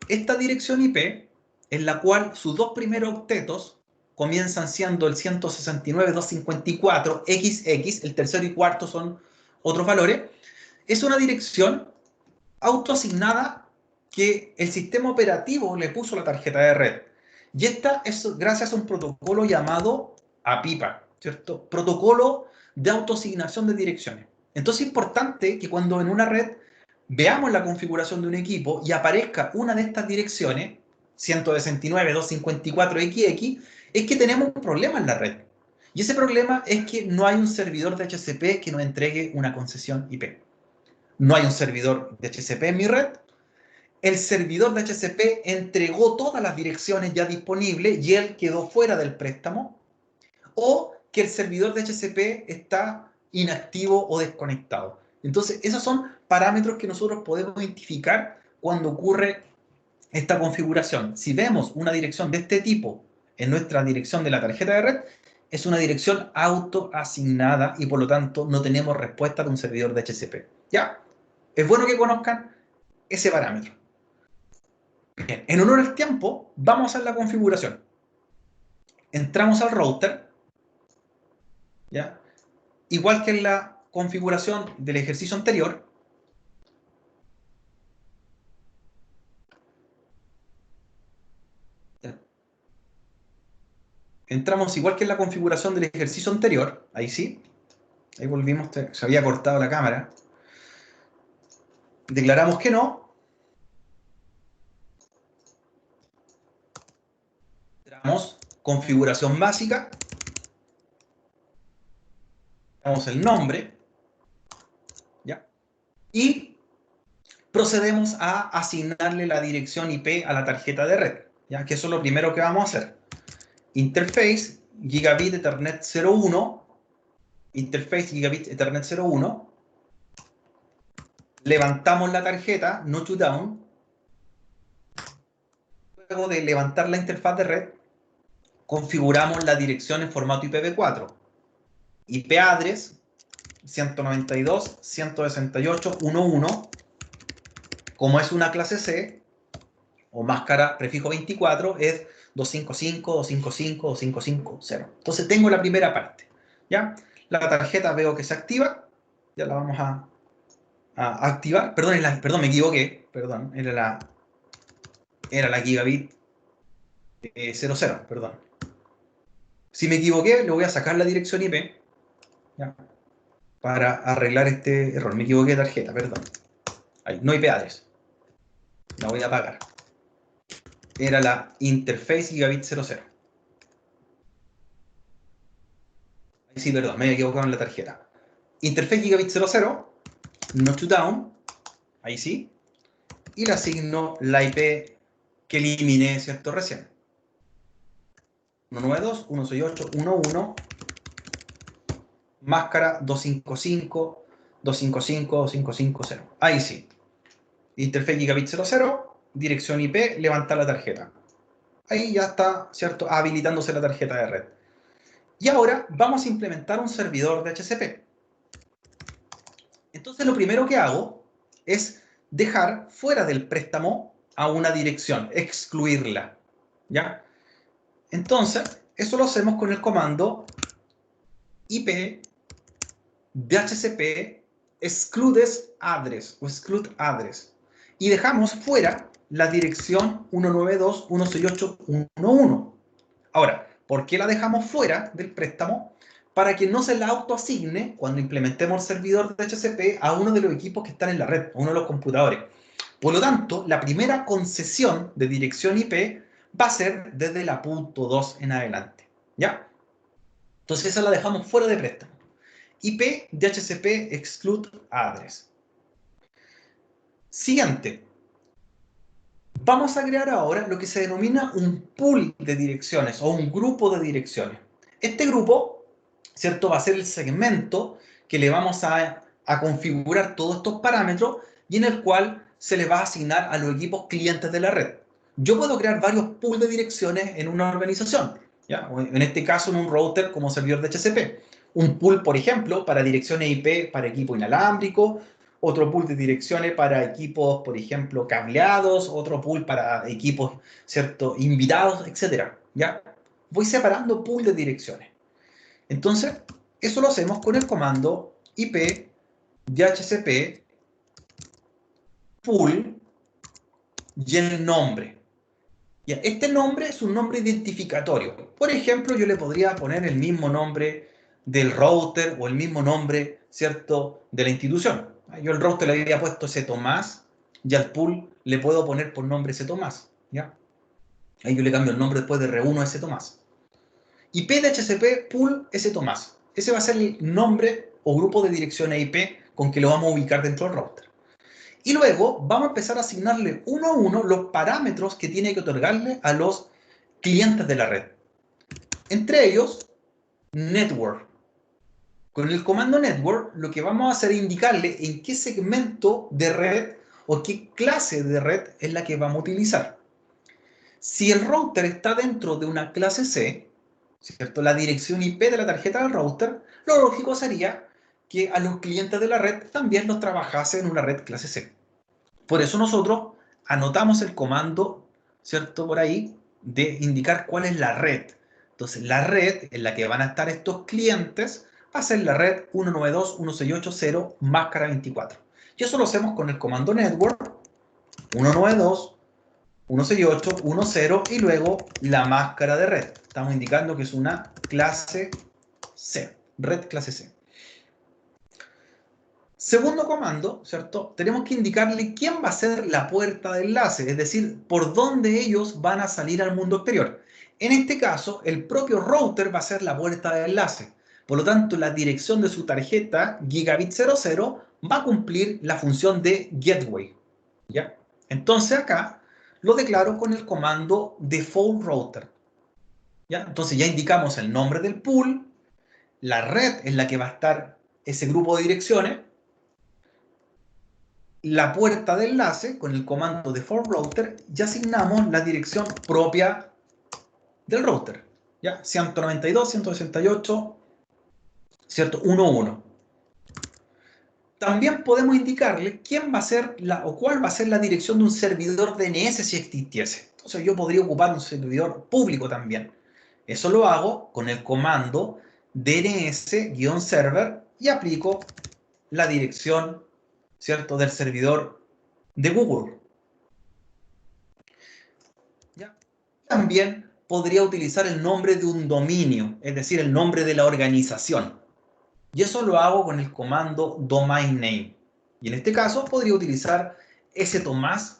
Speaker 1: Esta dirección IP, en la cual sus dos primeros octetos comienzan siendo el 169.254XX, el tercero y cuarto son otros valores, es una dirección autoasignada que el sistema operativo le puso a la tarjeta de red. Y esta es gracias a un protocolo llamado APIPA, ¿cierto? Protocolo de autoasignación de direcciones. Entonces es importante que cuando en una red veamos la configuración de un equipo y aparezca una de estas direcciones, 169.254XX, es que tenemos un problema en la red. Y ese problema es que no hay un servidor de DHCP que nos entregue una concesión IP. No hay un servidor de DHCP en mi red. El servidor de DHCP entregó todas las direcciones ya disponibles y él quedó fuera del préstamo. O que el servidor de DHCP está inactivo o desconectado. Entonces, esos son parámetros que nosotros podemos identificar cuando ocurre esta configuración. Si vemos una dirección de este tipo en nuestra dirección de la tarjeta de red, es una dirección autoasignada y por lo tanto no tenemos respuesta de un servidor de DHCP. ¿Ya? Es bueno que conozcan ese parámetro. Bien, en honor al tiempo, vamos a hacer la configuración. Entramos al router, ¿ya? Igual que en la configuración del ejercicio anterior, ¿ya? Entramos igual que en la configuración del ejercicio anterior, ahí sí, ahí volvimos, se había cortado la cámara. Declaramos que no. Entramos configuración básica, damos el nombre, ¿ya? Y procedemos a asignarle la dirección IP a la tarjeta de red, ¿ya? Que eso es lo primero que vamos a hacer. Interface Gigabit Ethernet 01, Interface Gigabit Ethernet 01, levantamos la tarjeta, no to down, luego de levantar la interfaz de red, configuramos la dirección en formato IPv4, IP address 192.168.1.1, como es una clase C, o máscara prefijo 24, es 255, 255, 255.0. Entonces tengo la primera parte, ¿ya? La tarjeta veo que se activa, ya la vamos a activar. Perdón, me equivoqué, perdón, era la Gigabit 00, perdón. Si me equivoqué, le voy a sacar la dirección IP, ¿ya? Para arreglar este error. Me equivoqué de tarjeta, perdón. Ahí, no IP address. La voy a apagar. Era la Interface Gigabit 00. Ahí sí, perdón, me había equivocado en la tarjeta. Interface Gigabit 00, Not to Down, ahí sí. Y le asigno la IP que eliminé, ¿cierto? Recién. 192, 168, 11, máscara 255, 255, 250. Ahí sí. Interface gigabit 00, dirección IP, levantar la tarjeta. Ahí ya está, ¿cierto? Habilitándose la tarjeta de red. Y ahora vamos a implementar un servidor de HCP. Entonces lo primero que hago es dejar fuera del préstamo a una dirección, excluirla. ¿Ya? Entonces, eso lo hacemos con el comando IP DHCP excludes address o exclude address. Y dejamos fuera la dirección 192.168.1.1. Ahora, ¿por qué la dejamos fuera del préstamo? Para que no se la autoasigne cuando implementemos el servidor de HCP a uno de los equipos que están en la red, a uno de los computadores. Por lo tanto, la primera concesión de dirección IP va a ser desde la punto 2 en adelante. ¿Ya? Entonces esa la dejamos fuera de préstamo. IP DHCP exclude address. Siguiente. Vamos a crear ahora lo que se denomina un pool de direcciones o un grupo de direcciones. Este grupo, ¿cierto? Va a ser el segmento que le vamos a configurar todos estos parámetros y en el cual se le va a asignar a los equipos clientes de la red. Yo puedo crear varios pools de direcciones en una organización, ¿ya? En este caso en un router como servidor de HCP. Un pool, por ejemplo, para direcciones IP para equipo inalámbrico, otro pool de direcciones para equipos, por ejemplo, cableados, otro pool para equipos, ¿cierto?, invitados, etcétera, ¿ya? Voy separando pool de direcciones. Entonces, eso lo hacemos con el comando IP DHCP pool y el nombre. Ya, este nombre es un nombre identificatorio. Por ejemplo, yo le podría poner el mismo nombre del router o el mismo nombre, ¿cierto?, de la institución. Yo al router le había puesto C. Tomás y al pool le puedo poner por nombre C. Tomás. ¿Ya? Ahí yo le cambio el nombre después de R1 a S. Tomás. IP de HCP pool S. Tomás. Ese va a ser el nombre o grupo de direcciones IP con que lo vamos a ubicar dentro del router. Y luego vamos a empezar a asignarle uno a uno los parámetros que tiene que otorgarle a los clientes de la red. Entre ellos, network. Con el comando network, lo que vamos a hacer es indicarle en qué segmento de red o qué clase de red es la que vamos a utilizar. Si el router está dentro de una clase C, ¿cierto?, la dirección IP de la tarjeta del router, lo lógico sería que a los clientes de la red también los trabajase en una red clase C. Por eso nosotros anotamos el comando, ¿cierto?, por ahí, de indicar cuál es la red. Entonces, la red en la que van a estar estos clientes va a ser la red 192.168.0 máscara 24. Y eso lo hacemos con el comando network 192.168.1.0 y luego la máscara de red. Estamos indicando que es una clase C, red clase C. Segundo comando, ¿cierto? Tenemos que indicarle quién va a ser la puerta de enlace, es decir, por dónde ellos van a salir al mundo exterior. En este caso, el propio router va a ser la puerta de enlace. Por lo tanto, la dirección de su tarjeta gigabit 00 va a cumplir la función de gateway. ¿Ya? Entonces acá lo declaro con el comando default router. ¿Ya? Entonces ya indicamos el nombre del pool, la red en la que va a estar ese grupo de direcciones, la puerta de enlace con el comando default router y asignamos la dirección propia del router. ¿Ya? 192.168, ¿cierto? 1.1. También podemos indicarle quién va a ser o cuál va a ser la dirección de un servidor DNS si existiese. Entonces yo podría ocupar un servidor público también. Eso lo hago con el comando DNS-server y aplico la dirección, ¿cierto?, del servidor de Google. ¿Ya? También podría utilizar el nombre de un dominio, es decir, el nombre de la organización. Y eso lo hago con el comando domain name. Y en este caso podría utilizar stomás.cl,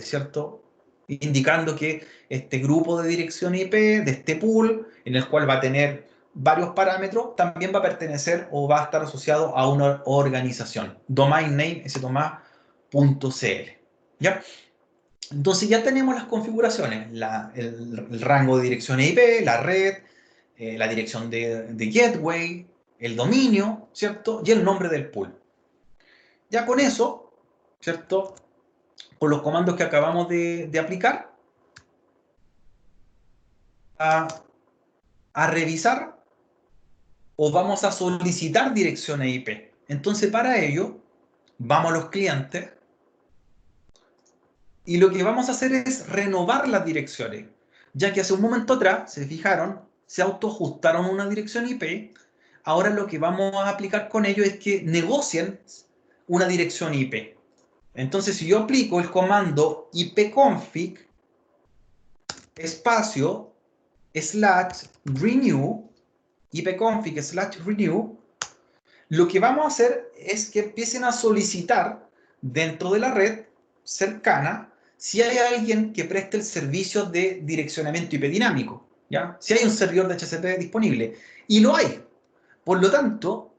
Speaker 1: ¿cierto? Indicando que este grupo de dirección IP, de este pool, en el cual va a tener varios parámetros, también va a pertenecer o va a estar asociado a una organización. Domain name stomás.cl. ¿Ya? Entonces ya tenemos las configuraciones, el rango de dirección IP, la red, la dirección de gateway, el dominio, ¿cierto? Y el nombre del pool. Ya con eso, ¿cierto? Con los comandos que acabamos de aplicar, a, a revisar o vamos a solicitar direcciones IP. Entonces para ello, vamos a los clientes y lo que vamos a hacer es renovar las direcciones, ya que hace un momento atrás, se fijaron, se autoajustaron una dirección IP. Ahora lo que vamos a aplicar con ello es que negocien una dirección IP. Entonces, si yo aplico el comando ipconfig espacio /renew, ipconfig/renew, lo que vamos a hacer es que empiecen a solicitar dentro de la red cercana si hay alguien que preste el servicio de direccionamiento IP dinámico, ¿ya? Si hay un servidor de HCP disponible. Y lo hay. Por lo tanto,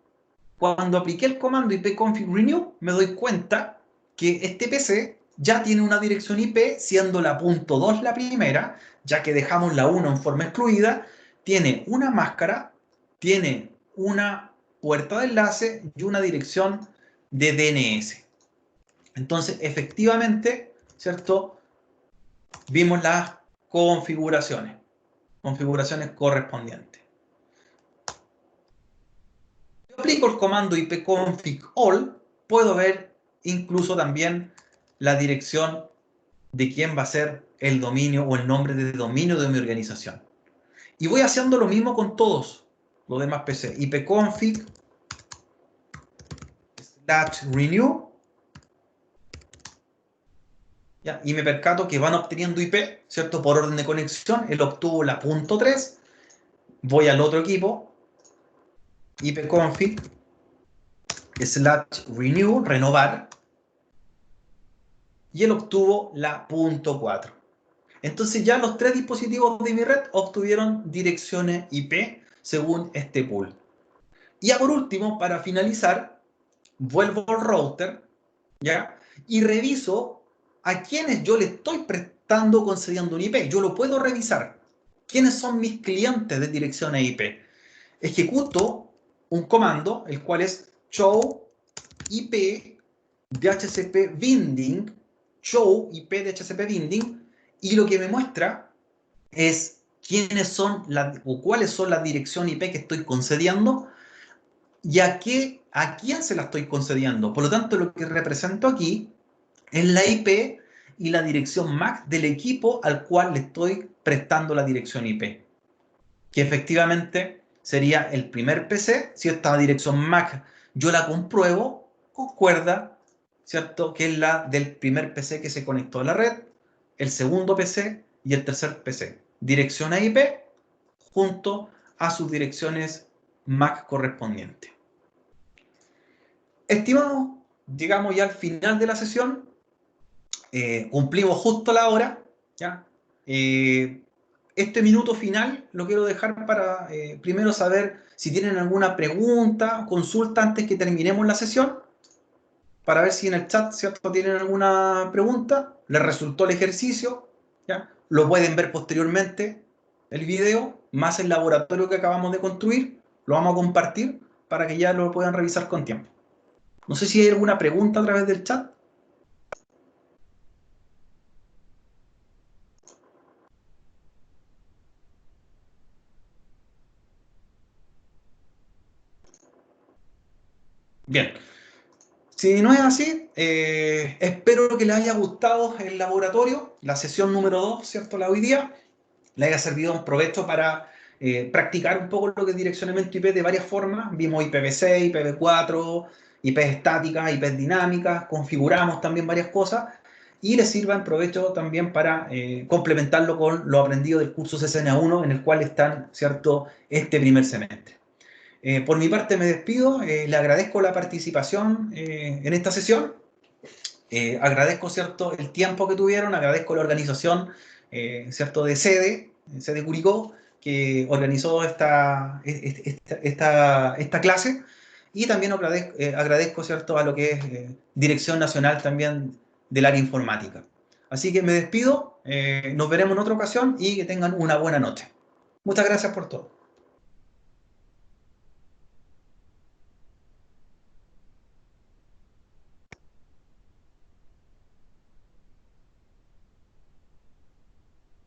Speaker 1: cuando apliqué el comando ipconfig/renew, me doy cuenta que este PC ya tiene una dirección IP, siendo la .2 la primera, ya que dejamos la 1 en forma excluida, tiene una máscara, tiene una puerta de enlace y una dirección de DNS. Entonces, efectivamente, ¿cierto? Vimos las configuraciones correspondientes. Si aplico el comando ipconfig all, puedo ver incluso también la dirección de quién va a ser el dominio o el nombre de dominio de mi organización. Y voy haciendo lo mismo con todos los demás PC. ipconfig/renew. ¿Ya? Y me percato que van obteniendo IP, ¿cierto? Por orden de conexión. Él obtuvo la .3. Voy al otro equipo. ipconfig/renew, renovar. Y él obtuvo la .4. Entonces ya los tres dispositivos de mi red obtuvieron direcciones IP según este pool. Y ya por último, para finalizar, vuelvo al router, ¿ya? Y reviso a quienes yo le estoy prestando o concediendo un IP. Yo lo puedo revisar. ¿Quiénes son mis clientes de direcciones IP? Ejecuto un comando, el cual es show IP DHCP binding, show IP DHCP binding, y lo que me muestra es quiénes son o cuáles son las direcciones IP que estoy concediendo y a quién se la estoy concediendo. Por lo tanto, lo que represento aquí es la IP y la dirección MAC del equipo al cual le estoy prestando la dirección IP, que efectivamente sería el primer PC. Si esta dirección MAC yo la compruebo, concuerda, ¿cierto?, que es la del primer PC que se conectó a la red, el segundo PC y el tercer PC. Dirección IP junto a sus direcciones MAC correspondientes. Estimados, llegamos ya al final de la sesión. Cumplimos justo la hora, ¿ya? Este minuto final lo quiero dejar para primero saber si tienen alguna pregunta, consulta antes que terminemos la sesión, para ver si en el chat, ¿cierto?, tienen alguna pregunta, les resultó el ejercicio, ¿ya? Lo pueden ver posteriormente, el video, más el laboratorio que acabamos de construir, lo vamos a compartir para que ya lo puedan revisar con tiempo. No sé si hay alguna pregunta a través del chat. Bien. Si no es así, espero que les haya gustado el laboratorio, la sesión número 2, ¿cierto? La hoy día, le haya servido un provecho para practicar un poco lo que es direccionamiento IP de varias formas. Vimos IPv6, IPv4, IP estáticas, IP dinámicas, configuramos también varias cosas y les sirva en provecho también para complementarlo con lo aprendido del curso CCNA1 en el cual están, ¿cierto?, este primer semestre. Por mi parte me despido, le agradezco la participación en esta sesión, agradezco, ¿cierto?, el tiempo que tuvieron, agradezco la organización, ¿cierto?, de sede Curicó, que organizó esta clase, y también agradezco, ¿cierto?, a lo que es Dirección Nacional también del área informática. Así que me despido, nos veremos en otra ocasión y que tengan una buena noche. Muchas gracias por todo.